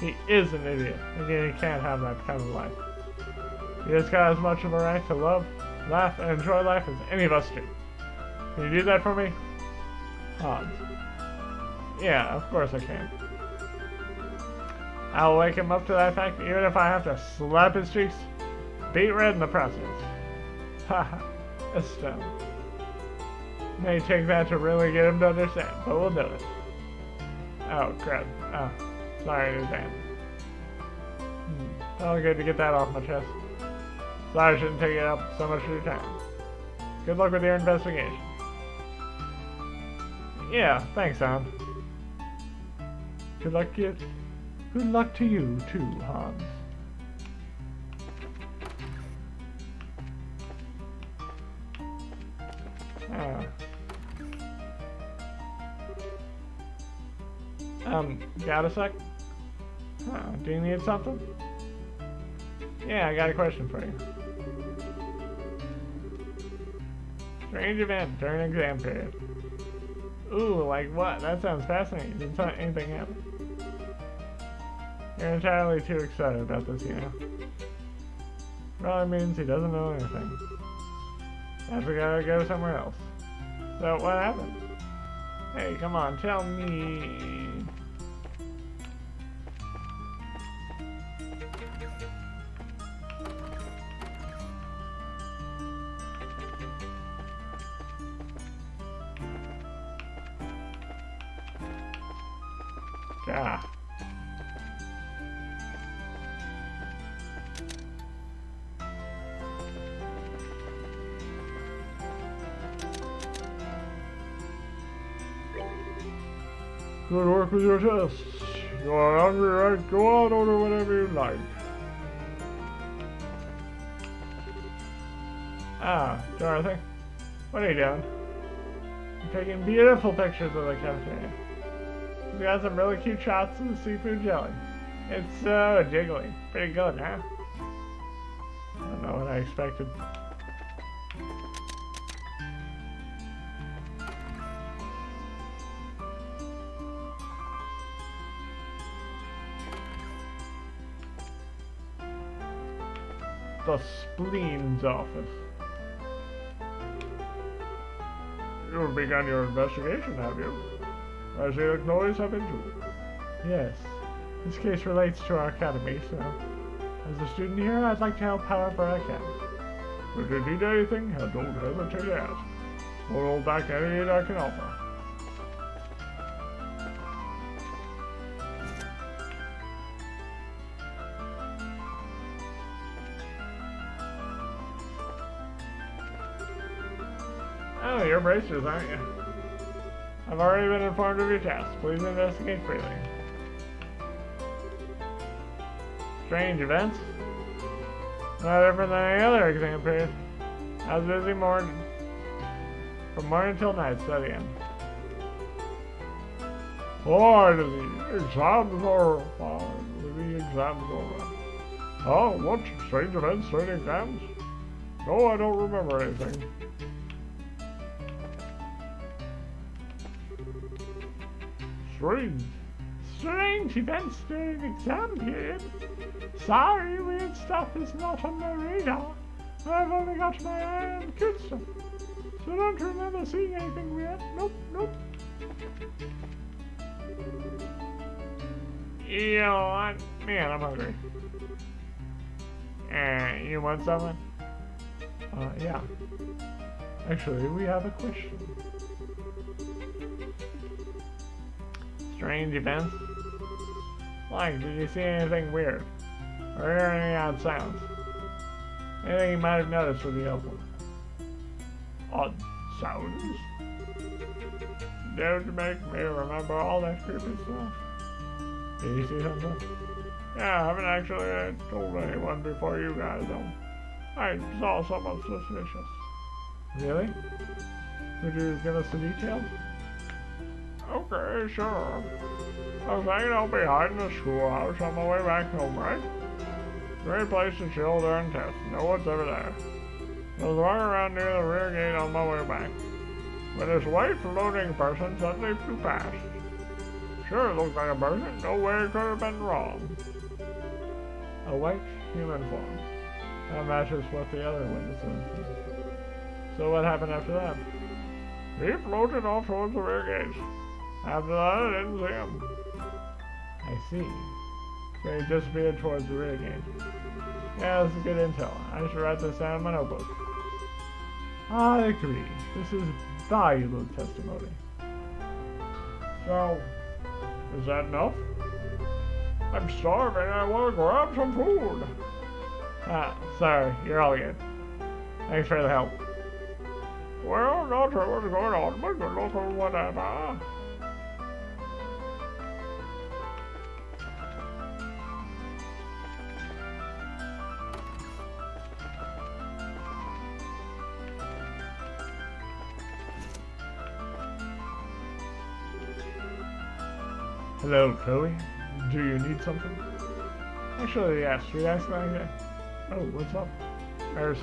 He is an idiot, and he can't have that kind of life. He has got as much of a right to love, laugh, and enjoy life as any of us do. Can you do that for me? Hans. Yeah, of course I can. I'll wake him up to that fact, even if I have to slap his cheeks, beat red in the process. Haha, Estelle. May take that to really get him to understand, but we'll do it. Oh, crap. Oh, sorry in advance. Well, good to get that off my chest. Sorry I shouldn't take it up so much of your time. Good luck with your investigation. Yeah, thanks, Hans. Good luck to you too, Hans. Got a sec? Do you need something? Yeah, I got a question for you. Strange event during exam period. Ooh, like what? That sounds fascinating. Did anything happen? You're entirely too excited about this, you know. Probably means he doesn't know anything. Guess we gotta go somewhere else. So, what happened? Hey, come on, tell me. Ah. Good work with your tests. You are hungry, right? Go on, order whatever you like. Ah, Dorothy. What are you doing? taking beautiful pictures of the cafeteria. We got some really cute shots of the seafood jelly. It's so jiggly. Pretty good, huh? I don't know what I expected. The spleen's office. You've begun your investigation, have you? I see the noise have been too. Yes. This case relates to our academy, so as a student here, I'd like to help however I can. If you need anything, don't hesitate to ask. We'll hold back any aid I can offer. Oh, you're bracers, aren't you? I've already been informed of your task. Please investigate freely. Strange events? No different than any other exam period. I was busy morning. From morning till night studying. Why do the exams are over? Oh, what? Strange events during exams? No, I don't remember anything. Strange events during exam period. Sorry, weird stuff is not on my radar. I've only got my eye on good stuff. So don't remember seeing anything weird. Nope. You know what? Man, I'm hungry. You want something? Yeah. Actually, we have a question. Strange events? Like, did you see anything weird? Or hear any odd sounds? Anything you might have noticed would be helpful. Odd sounds? Don't make me remember all that creepy stuff. Did you see something? Yeah, I haven't actually told anyone before you guys, though. I saw something suspicious. Really? Would you give us the details? Okay, sure. I was hanging out behind the schoolhouse on my way back home, right? Great place to chill during tests. No one's ever there. I was walking around near the rear gate on my way back, when this white floating person suddenly flew past. Sure, it looked like a person. No way it could have been wrong. A white human form. That matches what the other witness said. So what happened after that? He floated off towards the rear gates. After that, I didn't see him. I see. So he disappeared towards the rear gate. Yeah, this is good intel. I should write this down in my notebook. I agree. This is valuable testimony. So, is that enough? I'm starving and I want to grab some food. Sorry. You're all good. Thanks for the help. Well, not sure what's going on, but good luck or whatever. Hello, Chloe. Do you need something? Actually, yes. We asked like that. Oh, what's up? There's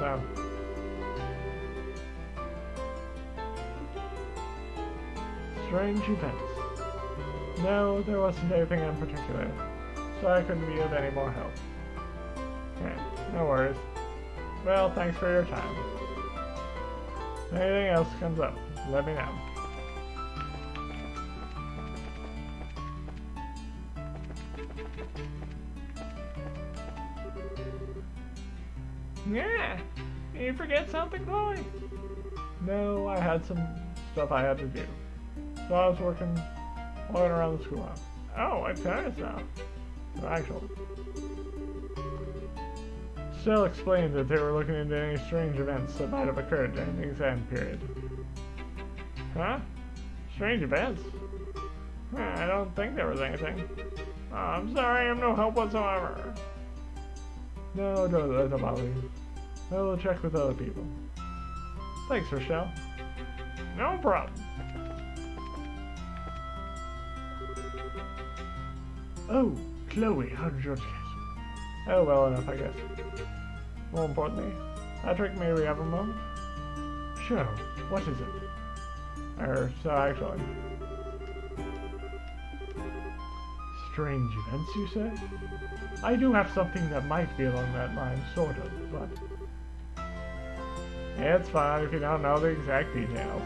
strange events. No, there wasn't anything in particular, so I couldn't be of any more help. Okay, no worries. Well, thanks for your time. If anything else comes up, let me know. Yeah, you forget something, Chloe? No, I had some stuff I had to do. So I was walking around the schoolhouse. Oh, I noticed now. So actually. Still explained that they were looking into any strange events that might have occurred during the exam period. Huh? Strange events? I don't think there was anything. Oh, I'm sorry, I'm no help whatsoever. No, don't let them bother you. I will check with other people. Thanks, Rochelle. No problem. Oh, Chloe, how did yours get? Oh, well enough, I guess. More importantly, Patrick, may we have a moment? Sure, what is it? So actually. Strange events, you say? I do have something that might be along that line, sort of, but... It's fine if you don't know the exact details.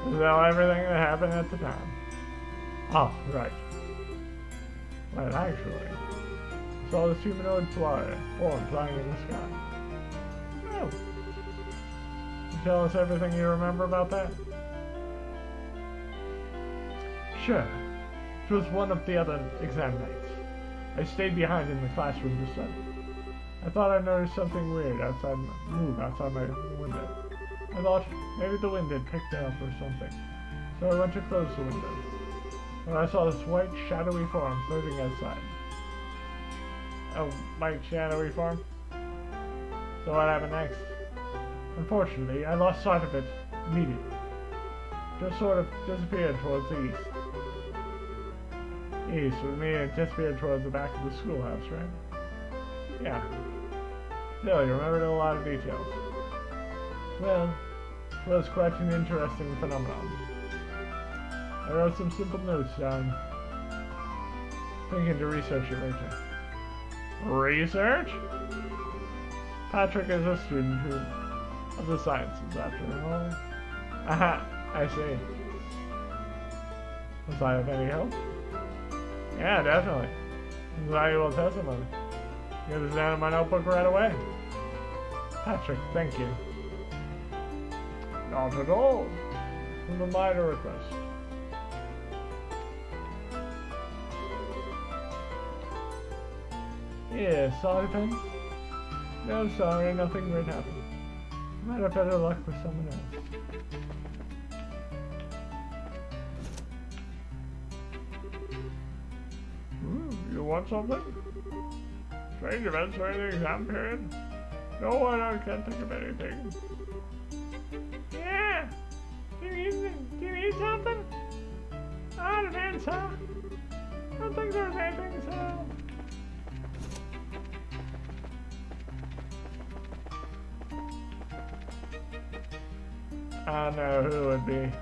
Just tell everything that happened at the time. Oh, right. Well, actually, I saw this humanoid form flying in the sky. Oh. You tell us everything you remember about that? Sure. It was one of the other exam nights. I stayed behind in the classroom to study. I thought I noticed something weird move outside my window. I thought maybe the wind had picked it up or something, so I went to close the window. When I saw this white, shadowy form floating outside. A white, shadowy form? So what happened next? Unfortunately, I lost sight of it immediately. Just sort of disappeared towards the east. East would mean it disappeared towards the back of the schoolhouse, right? Yeah. Still, you remembered a lot of details. Well, it was quite an interesting phenomenon. I wrote some simple notes down, thinking to research it later. Research? Patrick is a student of the sciences, after all. Aha, I see. Was I of any help? Yeah, definitely. It's valuable testimony. Get this down in my notebook right away. Patrick, thank you. Not at all. It's a minor request. Yeah, sorry, Pen. No, sorry, nothing great happened. Might have better luck with someone else. You want something? Strange events during the exam period? No, I can't think of anything. Yeah! Do you need something? I don't think so. I don't think there's anything, so... I know who it would be.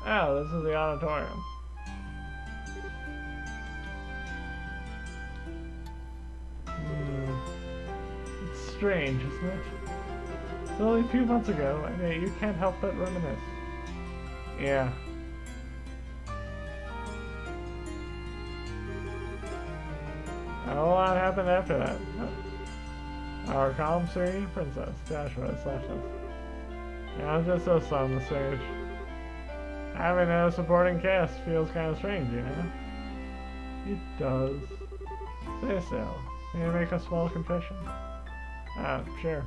Oh, this is the auditorium. It's strange, isn't it? It's only a few months ago, and you can't help but reminisce. Yeah. A whole lot happened after that. Our calm, serene princess, Joshua, has left us. And I'm just us on the stage. Having a supporting cast feels kind of strange, you know? It does. Say so. May I make a small confession? Sure.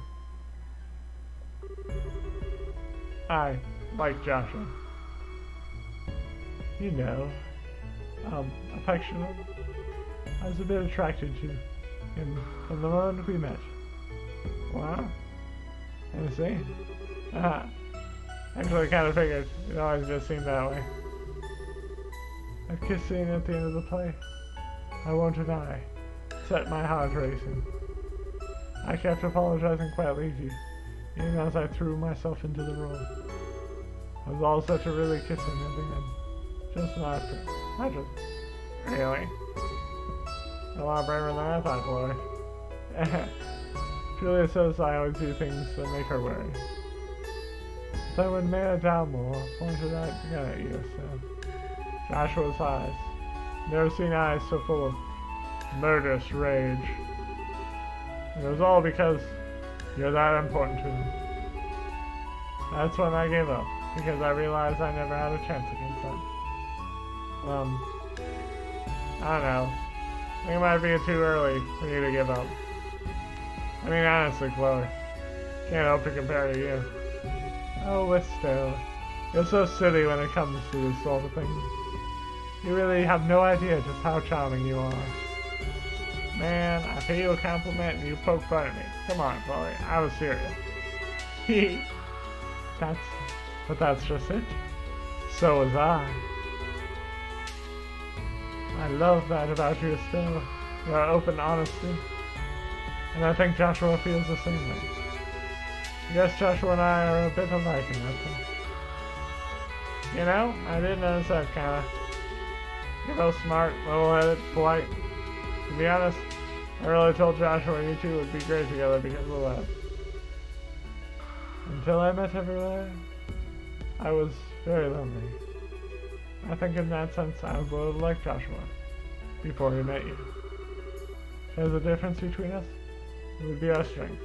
I like Joshua. You know, affectionate. I was a bit attracted to him from the moment we met. Wow. I see. Actually, I kind of figured it always just seemed that way. That kiss scene at the end of the play, I won't deny, set my heart racing. I kept apologizing quietly to you, even as I threw myself into the role. I was all set to really kiss him at the end. Just not just. Really? A lot braver than I thought, Chloe. Julia says I always do things that make her worry. So when Maya Dalmore pointed out at you, so Joshua's eyes. Never seen eyes so full of murderous rage. And it was all because you're that important to him. That's when I gave up, because I realized I never had a chance against that. I don't know. I think it might be too early for you to give up. I mean, honestly, Chloe, can't hope to compare to you. Oh, Estelle, you're so silly when it comes to this sort of thing. You really have no idea just how charming you are. Man, I pay you a compliment and you poke fun at me. Come on, Chloe, I was serious. Hee. But that's just it. So was I. I love that about you, Estelle. Your open honesty. And I think Joshua feels the same way. I guess Joshua and I are a bit alike in that sense. You know, I did notice that kinda. You're both smart, level-headed, polite. To be honest, I really told Joshua you two would be great together because of that. Until I met everywhere, I was very lonely. I think in that sense I was a little like Joshua before we met you. If there's a difference between us, it would be our strength.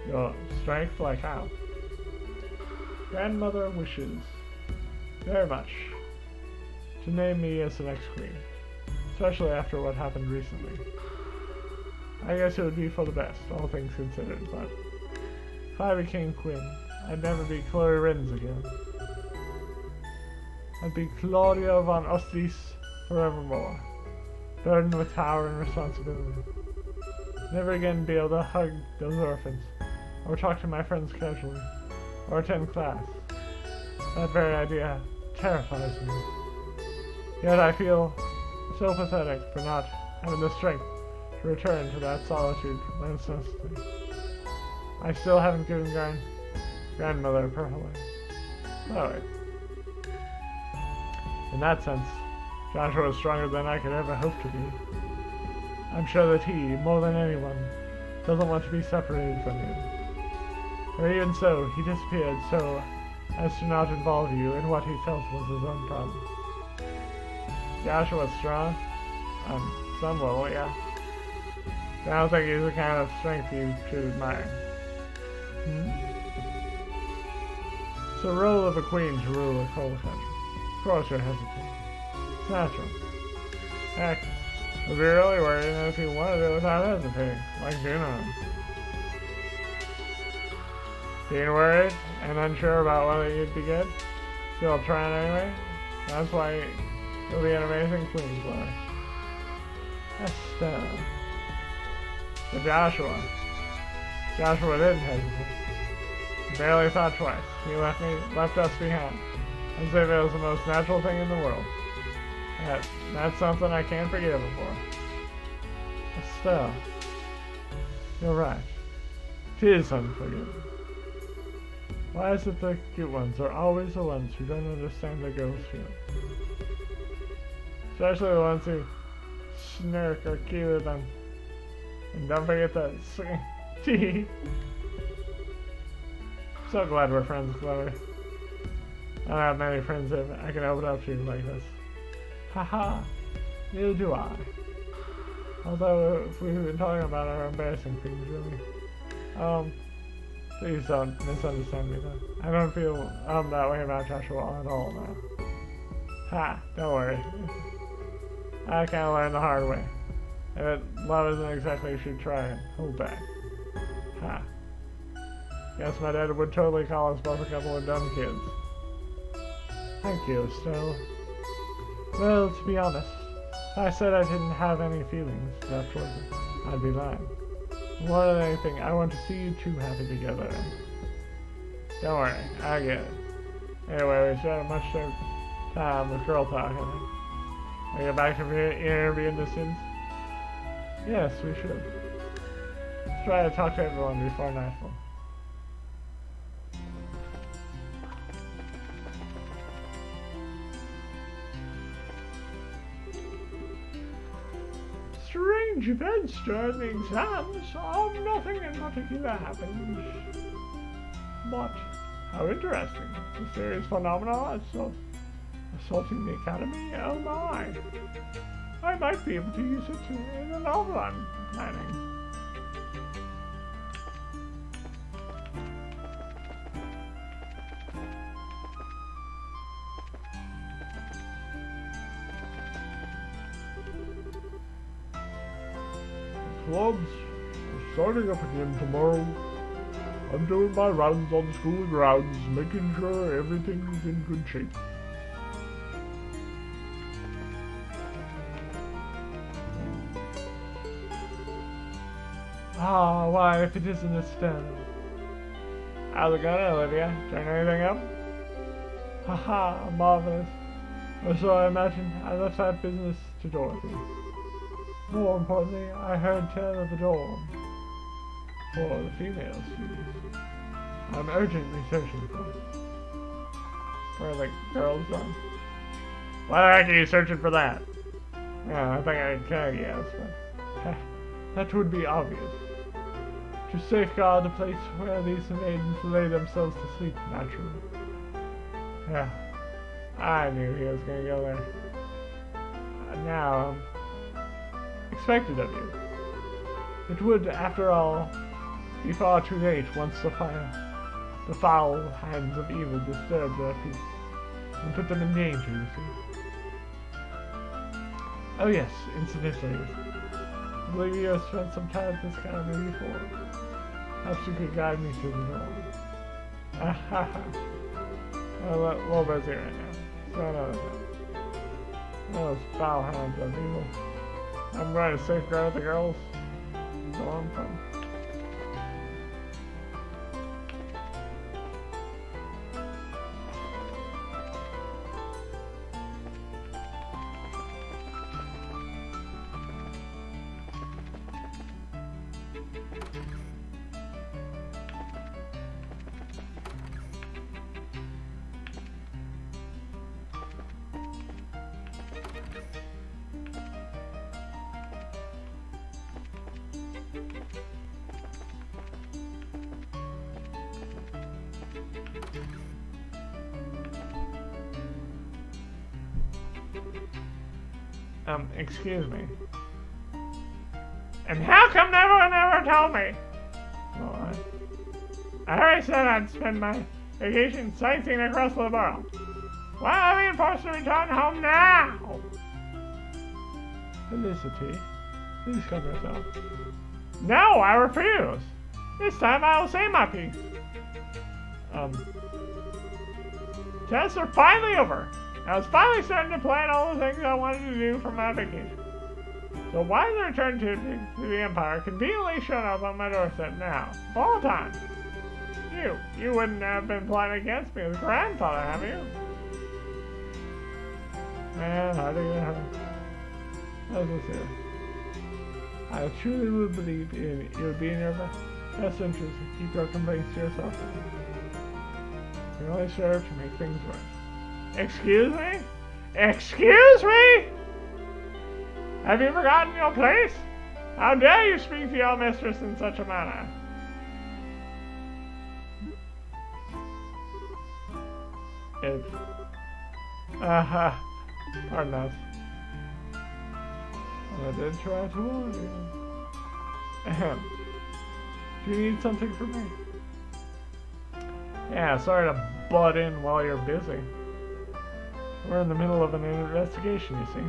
Your strength, like how? Grandmother wishes very much to name me as the next queen, especially after what happened recently. I guess it would be for the best, all things considered, but if I became queen, I'd never be Chloe Rins again. I'd be Claudia von Ostris forevermore, burdened with power and responsibility. Never again be able to hug those orphans, or talk to my friends casually, or attend class. That very idea terrifies me. Yet I feel so pathetic for not having the strength to return to that solitude when it's necessary. I still haven't given grandmother a purple Chloe. In that sense, Joshua is stronger than I could ever hope to be. I'm sure that he, more than anyone, doesn't want to be separated from you. Or even so, he disappeared so as to not involve you in what he felt was his own problem. Joshua's strong? On some level, yeah. But I don't think he's the kind of strength you should admire. It's the role of a queen to rule a whole country. Of course you're hesitant. It's natural. Heck, it would be really worrying if you wanted it without hesitating, like Juno. Being worried and unsure about whether you'd be good, still trying anyway. That's why you'll be an amazing queen, Chloe. Estelle. But Joshua didn't hesitate. He barely thought twice. He left us behind, as if it was the most natural thing in the world. That's something I can't forgive him for. Estelle, you're right. It is unforgivable. Why is it the cute ones are always the ones who don't understand the girls' feelings? Especially the ones who smirk or cue them. And don't forget that teeth. So glad we're friends, Chloe. I don't have many friends that I can open up to like this. Haha, neither do I. Although, if we've been talking about our embarrassing things, really. Please don't misunderstand me though. I don't feel that way about Joshua at all now. Ha, don't worry. I kinda learned the hard way. That love isn't exactly you should try and hold back. Ha. Guess my dad would totally call us both a couple of dumb kids. Thank you, Estelle. Well, to be honest, if I said I didn't have any feelings left towards it, I'd be lying. More than anything, I want to see you two happy together. Don't worry, I get it. Anyway, we spent much time with girl talk, I think. We get back to interviewing the students? Yes, we should. Let's try to talk to everyone before nightfall. Strange events during the exams. Nothing in particular happened. But how interesting. A serious phenomenon assaulting the academy? Oh my. I might be able to use it in a novel I'm planning. Clubs are starting up again tomorrow. I'm doing my rounds on the school grounds, making sure everything's in good shape. Ah, why, if it isn't Estelle. How's it going, Olivia? Turn anything up? Haha, marvelous. Or so I imagine. I left that business to Dorothy. More importantly, I heard tell of the dorm for the female students. I'm urgently searching for the girls' dorm. Why the heck are you searching for that? Yeah, I think I can guess, but that would be obvious. To safeguard the place where these maidens lay themselves to sleep, naturally. Yeah, I knew he was gonna go there. Now, expected of you. It would, after all, be far too late once the foul hands of evil disturb their peace and put them in danger, you see. Oh yes, incidentally, I believe you have spent some time at this academy before. Perhaps you could guide me to the door. I'm a little busy right now. So those foul hands of evil. I'm going to safeguard the girls. So I'm fun. Excuse me. And how come no one ever told me? Well, I already said I'd spend my vacation sightseeing across the borough. Why am I being forced to return home now? Felicity, please come yourself. No, I refuse. This time I will say my piece. Tests are finally over. I was finally starting to plan all the things I wanted to do for my vacation. So why is the return to the Empire conveniently showing up on my doorstep now? Of all time. You wouldn't have been plotting against me as grandfather, have you? Man, how do you know? That's what's here. I truly would believe it would be in your best interest to keep your complaints to yourself. You only serve to make things worse. Excuse me? Excuse me? Have you forgotten your place? How dare you speak to your mistress in such a manner? It's... pardon us. I did try to warn you. Ahem. Do you need something from me? Yeah, sorry to butt in while you're busy. We're in the middle of an investigation, you see.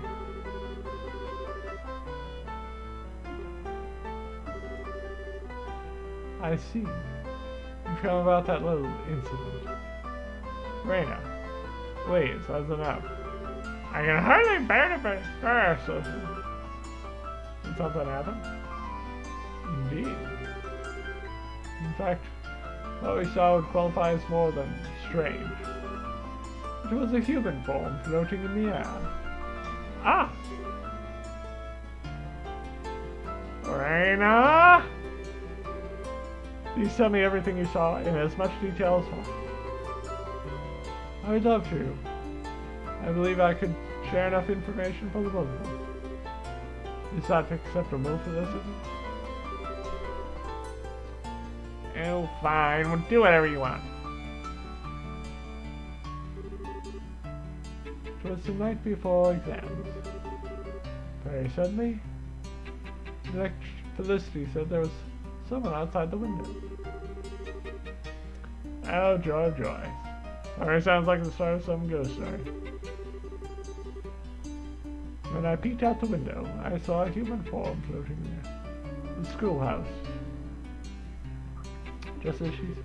I see. You found about that little incident. Reina, please, that's enough. I can hardly bear to bear so soon. Did something happen? Indeed. In fact, what we saw would qualify as more than strange. It was a human form floating in the air. Ah! Reina! Please tell me everything you saw in as much detail as possible. I would love to. I believe I could share enough information for the both of us. Is that acceptable for this? Oh, fine. We'll do whatever you want. It was the night before exams. Very suddenly, Felicity said there was someone outside the window. Oh, joy of joy. Already sounds like the start of some ghost story. When I peeked out the window, I saw a human form floating there. The schoolhouse just as she's.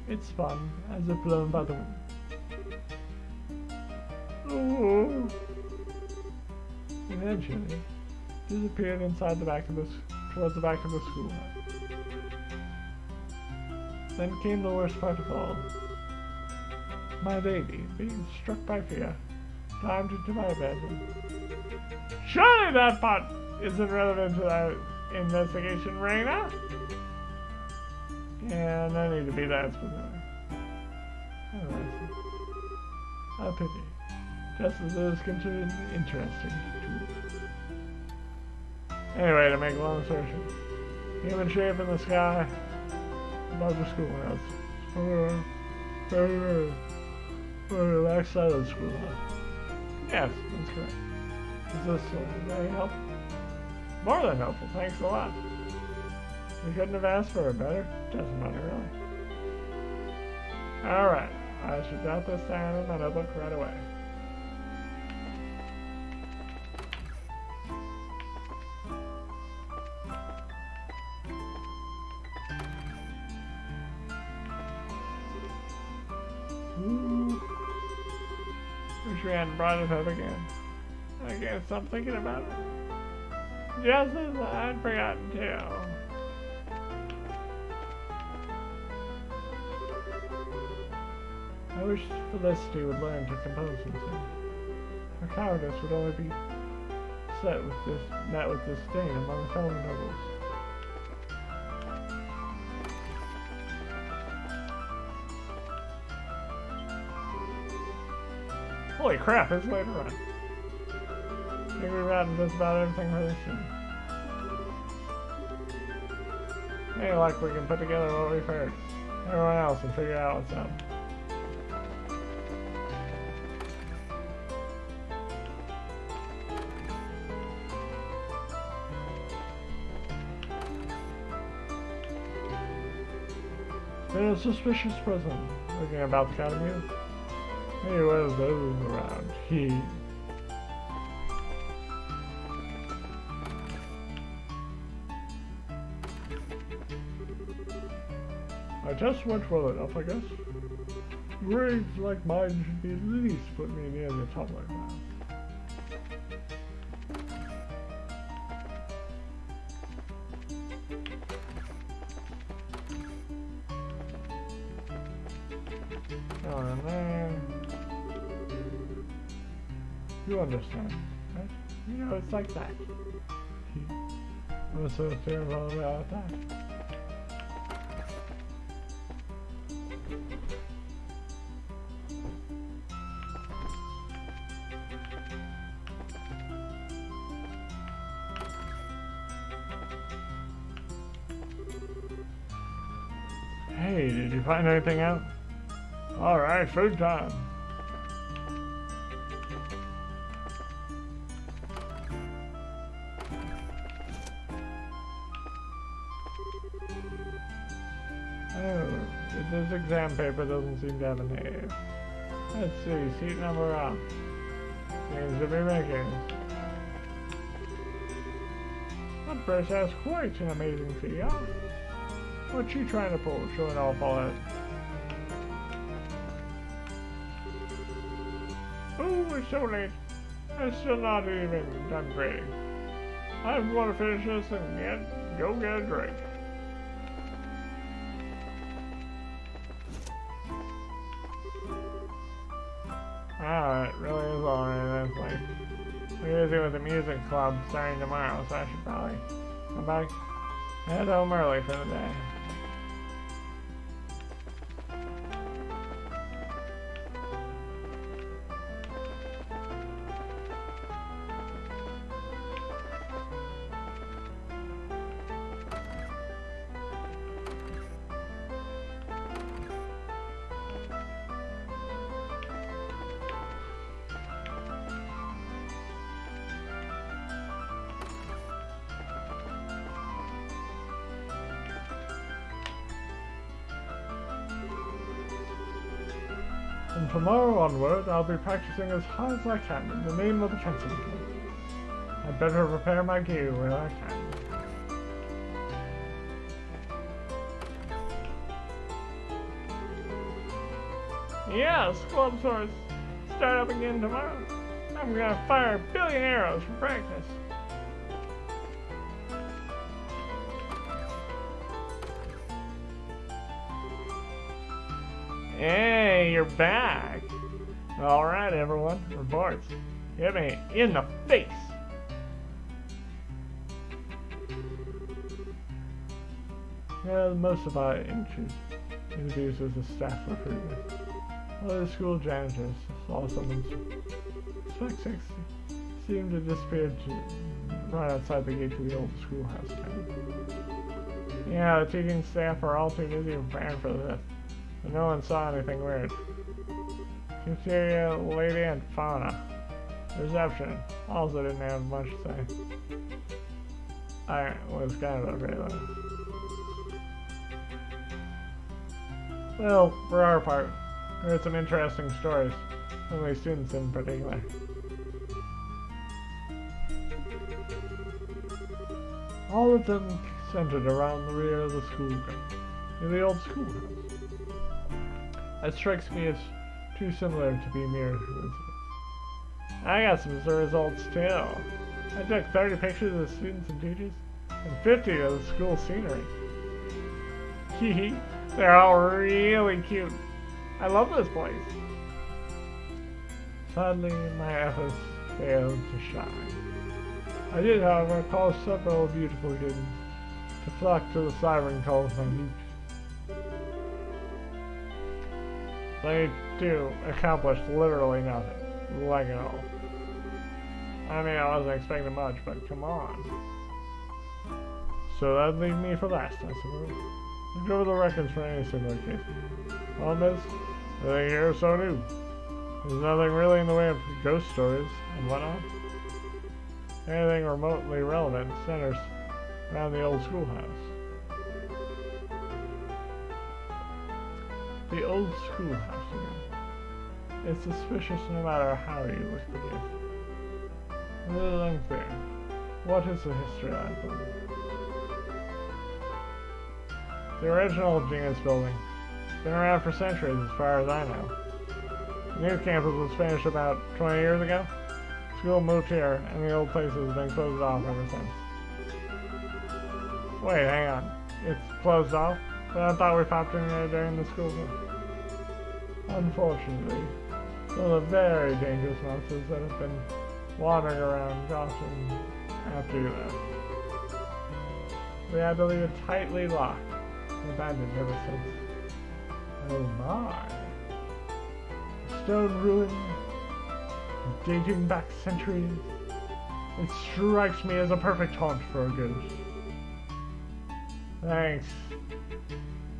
It's fun, as if blown by the wind. Oh. Eventually, disappeared inside the back of towards the back of the schoolhouse. Then came the worst part of all. My lady, being struck by fear, climbed into my bedroom. Surely that part isn't relevant to our investigation, Raina? Yeah, no need to be that specific. A pity. Just as it is considered interesting, too. Anyway, to make a long story short, human shape in the sky above the schoolhouse. Relaxed side of the schoolhouse. Yes, that's correct. Is this very helpful? More than helpful, thanks a lot. We couldn't have asked for a better testimony, really. Alright, I should jot this down in my notebook right away. Wish we hadn't brought it up again. I can't stop thinking about it. Just as I'd forgotten too. I wish Felicity would learn to compose himself. Her cowardice would only be met with disdain among fellow nobles. Holy crap, it's later on. I think we've gotten just about everything for this scene. Any luck, we can put together what we've heard. Everyone else and figure out what's up. Been a suspicious person looking about the academy. Maybe one of those around here. I just went well enough, I guess. Graves like mine should be at least put me near the top like that. Oh man. You understand, right? You know, it's like that. What's so terrible about that? Hey, did you find anything out? Alright, food time. Oh, this exam paper doesn't seem to have a name. Let's see, seat number up. Seems to be making. That brush has quite an amazing fee, huh? What's she trying to pull, showing off all that? Oh, it's so late. I'm still not even done grading. I want to finish this and go get a drink. Ah, it really is already this late. We're busy with the music club starting tomorrow, so I should probably come back, head home early for the day. From tomorrow onward, I'll be practicing as hard as I can in the name of the Fencing Club. I'd better prepare my gear where I can. Yes, club tours start up again tomorrow. I'm gonna fire 1 billion arrows for practice. Hey, you're back. Alright, everyone. Reports. Hit me in the face. Yeah, most of our interviews with the staff recruitment. Other school janitors saw someone's suspect seemed to disappear right outside the gate to the old schoolhouse town. Yeah, the teaching staff are all too busy preparing for this, but no one saw anything weird. Cafeteria, lady, and fauna. Reception. Also didn't have much to say. I was kind of afraid of it. Well, for our part, we heard some interesting stories, from the students in particular. All of them centered around the rear of the school ground, near the old schoolhouse. That strikes me as too similar to be mere coincidence. I got some results too. I took 30 pictures of the students and teachers, and 50 of the school scenery. Hehe. They're all really cute. I love this place. Sadly, my efforts failed to shine. I did, however, cause several beautiful kittens to flock to the siren call of my beach. They, too, accomplished literally nothing. Like at all. I mean, I wasn't expecting much, but come on. So that'd leave me for last, I suppose. Look over the records for any similar case. Problem is, everything here is so new. There's nothing really in the way of ghost stories and whatnot. Anything remotely relevant centers around the old schoolhouse. The old schoolhouse again. It's suspicious no matter how you look at it. A little unclear. What is the history of that building? The original Genius building. It's been around for centuries as far as I know. The new campus was finished about 20 years ago. School moved here, and the old place has been closed off ever since. Wait, hang on. It's closed off? But I thought we popped in there during the school year. Unfortunately, some of the very dangerous monsters that have been wandering around Gotham after you left. We had to leave it tightly locked and abandoned ever since. Oh my. Stone ruin, dating back centuries. It strikes me as a perfect haunt for a ghost. Thanks.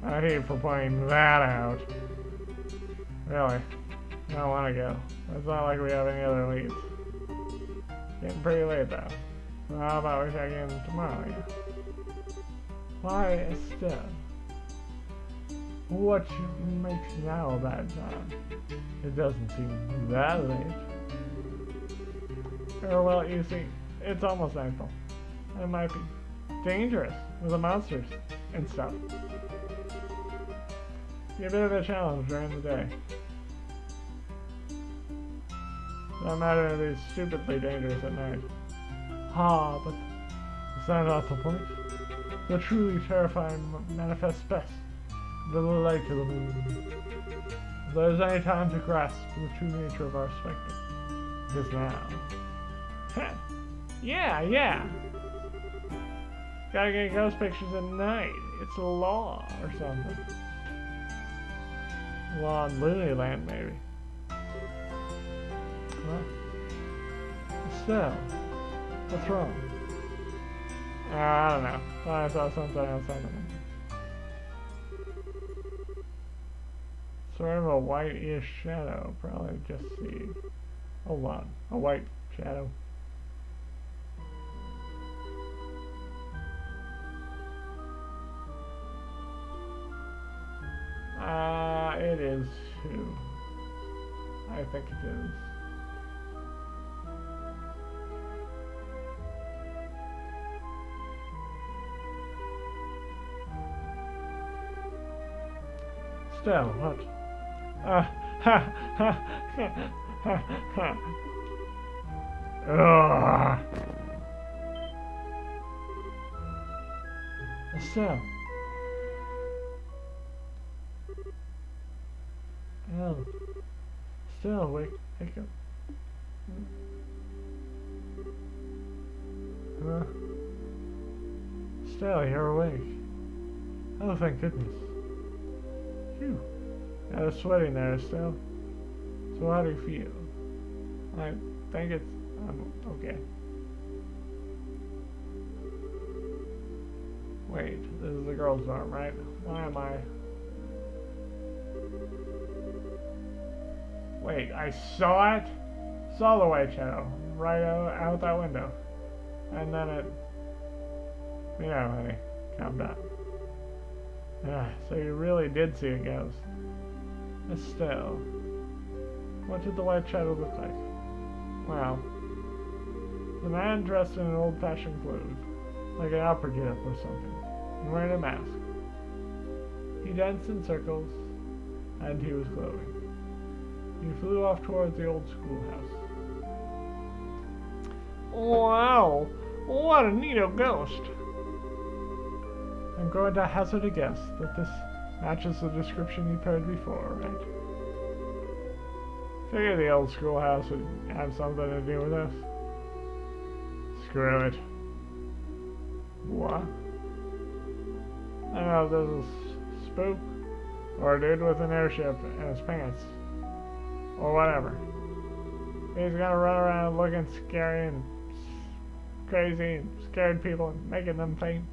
I hate for pointing that out. Really, I don't want to go. It's not like we have any other leads. Getting pretty late though. So how about we check in tomorrow? Yeah? Why, Estelle? What makes now a bad time? It doesn't seem that late. Or well, you see, it's almost nightfall. It might be dangerous with the monsters and stuff. Be a bit of a challenge during the day. No matter if it's stupidly dangerous at night. Ah, but is that not the point? The truly terrifying manifests best the light of the moon. If there's any time to grasp the true nature of our spectre, it is now. Heh. Yeah. Gotta get ghost pictures at night. It's a law or something. Law in Looney Land, maybe. What? Estelle, what's wrong? I don't know. Thought I saw something outside of me. Sort of a white-ish shadow. Probably just see. Hold on. A white shadow. It is too. I think it is. Estelle, what? Ha ha ha ha ha. Ugh. Estelle. Oh. Estelle, wake up. Estelle, you're awake. Oh, thank goodness. Phew. I was sweating there, Estelle. So how do you feel? I think I'm okay. Wait, this is the girl's dorm, right? Why am I... Wait, I saw it? Saw the white shadow right out that window. And then it... You know, honey, calm down. So you really did see a ghost. Estelle. What did the white shadow look like? Well, the man dressed in an old-fashioned clothes, like an opera get-up or something, and wearing a mask. He danced in circles, and he was glowing. He flew off towards the old schoolhouse. Wow! What a neato ghost! I'm going to hazard a guess that this matches the description you've heard before, right? Figure the old schoolhouse would have something to do with this. Screw it. What? I don't know if this is spook, or a dude with an airship in his pants, or whatever. He's gonna run around looking scary and crazy and scaring people and making them faint.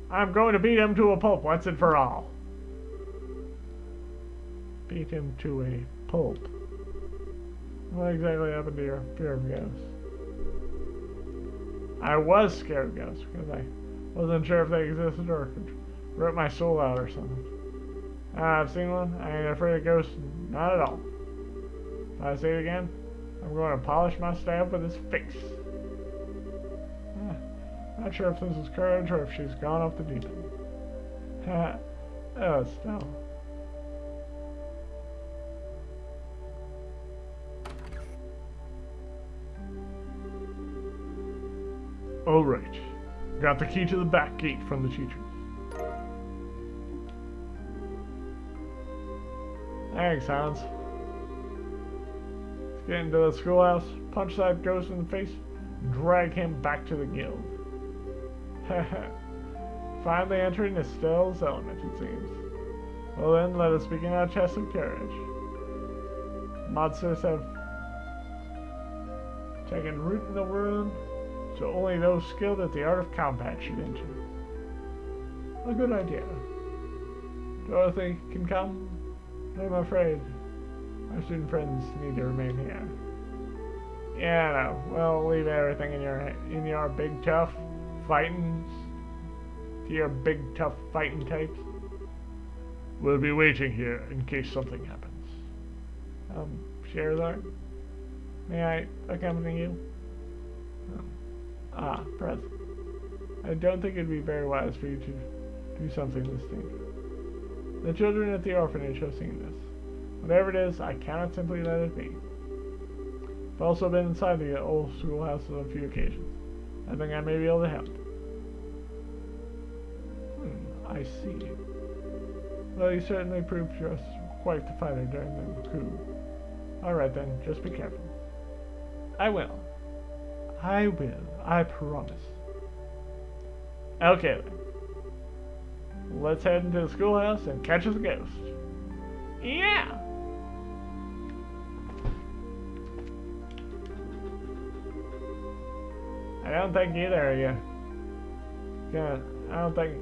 I'm going to beat him to a pulp once and for all. Beat him to a pulp. What exactly happened to your fear of ghosts? I was scared of ghosts because I wasn't sure if they existed or could rip my soul out or something. I've seen one. I ain't afraid of ghosts, not at all. If I see it again, I'm going to polish my staff with his face. Not sure if this is courage or if she's gone off the deep end. Oh, Estelle. All right. Got the key to the back gate from the teachers. Thanks, Hans. Let's get into the schoolhouse, punch that ghost in the face, and drag him back to the guild. Finally entering Estelle's element, it seems. Well then, let us begin our test of courage. Monsters have taken root in the world, so only those skilled at the art of combat should enter. A good idea. Dorothy can come, but I'm afraid my student friends need to remain here. Yeah, no. Well, leave everything in your big tough fighting, to your big tough fighting types. We'll be waiting here in case something happens. Scheherazade, may I accompany you? Present. I don't think it'd be very wise for you to do something this dangerous. The children at the orphanage have seen this. Whatever it is, I cannot simply let it be. I've also been inside the old schoolhouse on a few occasions. I think I may be able to help. I see. Well, you certainly proved yourself quite the fighter during the coup. Alright then, just be careful. I will. I will. I promise. Okay then. Let's head into the schoolhouse and catch us a ghost. Yeah! I don't think either of you. I don't think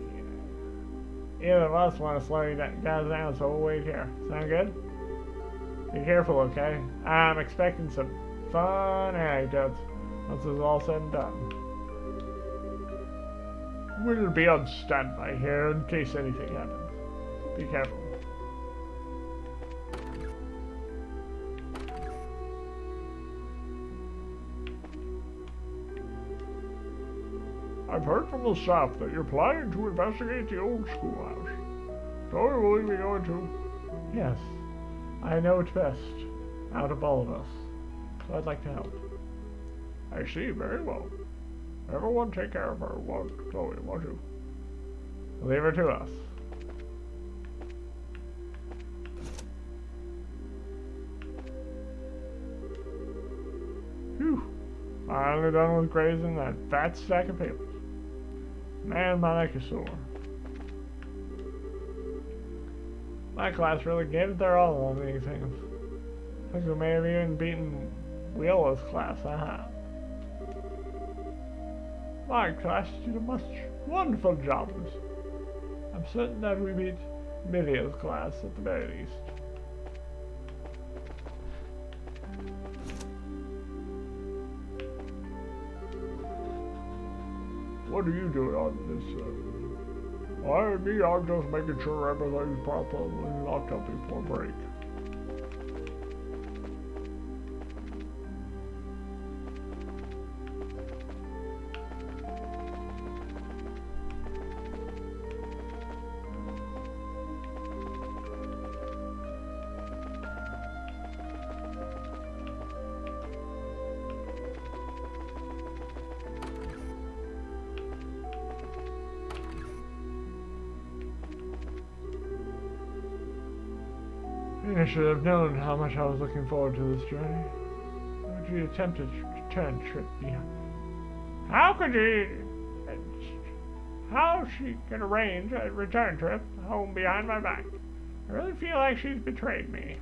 either of us want to slow you guys down, so we'll wait here. Sound good? Be careful, okay? I'm expecting some fun anecdotes once this is all said and done. We'll be on standby here in case anything happens. Be careful. I've heard from the staff that you're planning to investigate the old schoolhouse. So will we be going to? Yes. I know it best out of all of us, so I'd like to help. I see, very well. Everyone take care of her, Chloe, won't you? Leave her to us. Phew. Finally done with grazing that fat stack of papers. Man, my neck is sore. My class really gave it their all on these things. I think we may have even beaten Wiola's class, My class did a much wonderful job. I'm certain that we beat Midia's class at the very least. What are you doing on this? I'm just making sure everything's properly locked up before break. I should have known how much I was looking forward to this journey. How could you attempt a return trip behind? How could she could arrange a return trip home behind my back? I really feel like she's betrayed me.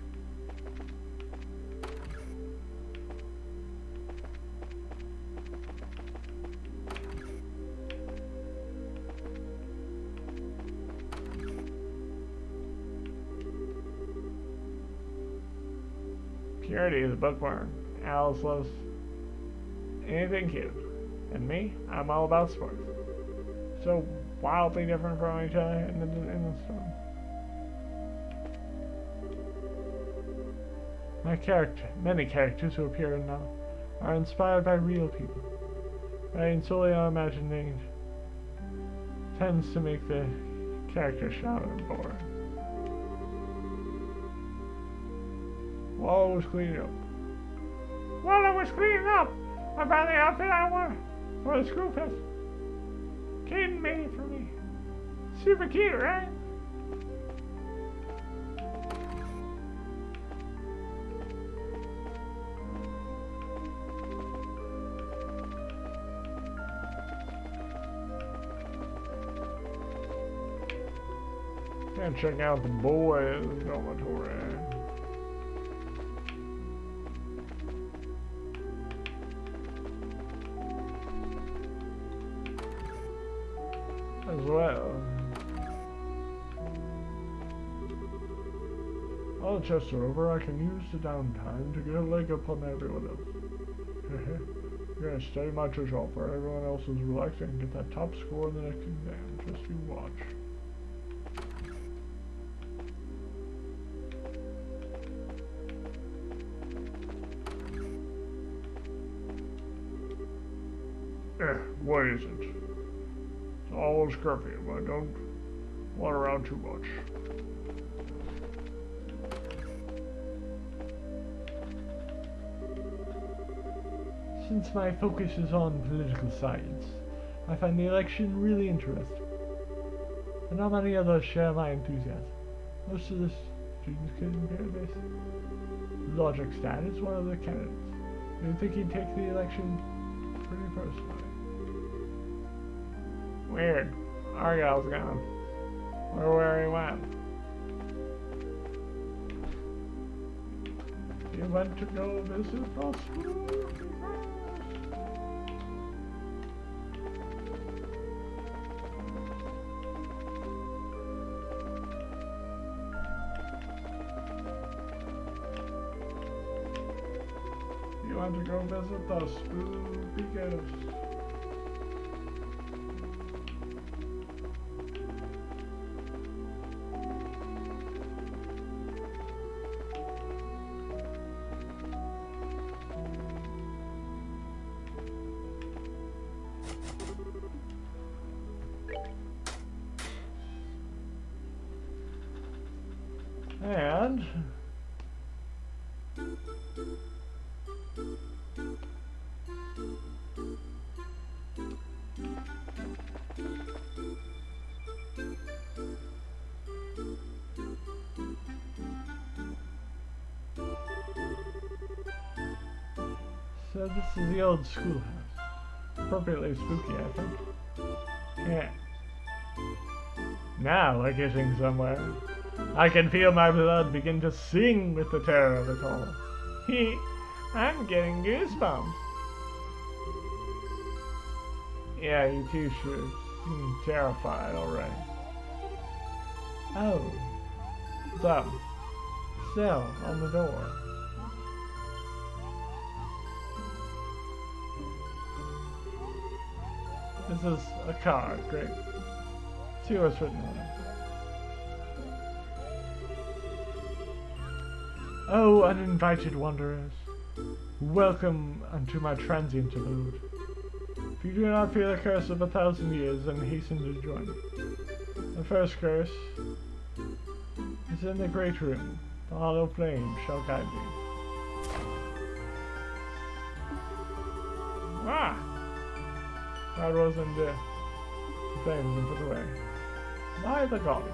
Purity is a bookworm. Alice loves anything cute. And me, I'm all about sports. So wildly different from each other in the story. Many characters who appear in the novel are inspired by real people. Writing solely on imagination tends to make the characters shallow and boring. While I was cleaning up, I found the outfit I wanted for the school fest. Caden made it for me. Super cute, right? And check out the boys' dormitory. As well. All the tests are over, I can use the downtime to get a leg up on everyone else. You're gonna study my tush off where everyone else is relaxing and get that top score in the next exam. Just you watch. What isn't? It's always curfew, but don't wander around too much. Since my focus is on political science, I find the election really interesting. And not many others share my enthusiasm. Most of the students could compare this. Logic Stat is one of the candidates. I think he'd take the election pretty personally. Weird. Argyle's gone. Or where he went. He went to go visit the school. You want to go visit the spooky ghost. And So this is the old schoolhouse. Appropriately spooky, I think. Yeah. Now we're getting somewhere. I can feel my blood begin to sing with the terror of it all. I'm getting goosebumps. Yeah, you two should seem terrified already. Oh. What's up? Cell on the door. This is a card, great. See what's written on it. Oh, uninvited wanderers, welcome unto my transient abode. If you do not fear the curse of 1,000 years, then hasten to join me. The first curse is in the great room. The hollow flame shall guide thee. Ah! God wasn't the flames and put away. By the gods.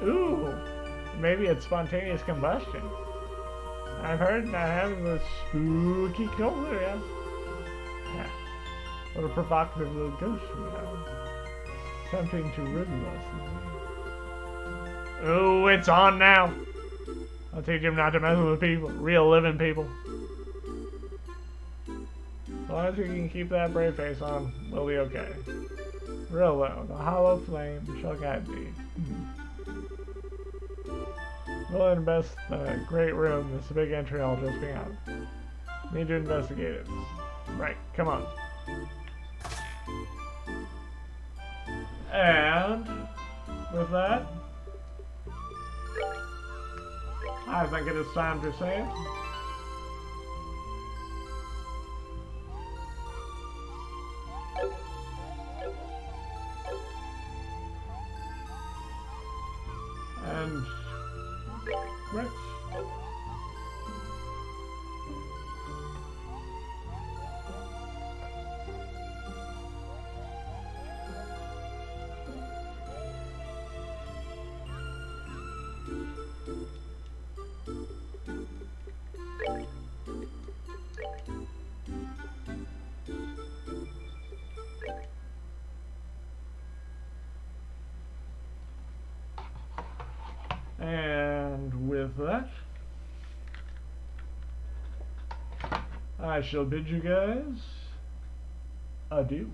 Ooh! Maybe it's spontaneous combustion. I've heard that having a spooky color, yes. Yeah. What a provocative little ghost we have. Tempting to riddle us. Ooh, it's on now! I'll teach him not to mess with people. Real living people. As long as we can keep that brave face on, we'll be okay. Real low. The hollow flame shall guide thee. We'll invest the great room. This big entry hall just beyond. Need to investigate it. Right, come on. And with that, I think it is time to say it. And Rich. And with that, I shall bid you guys adieu.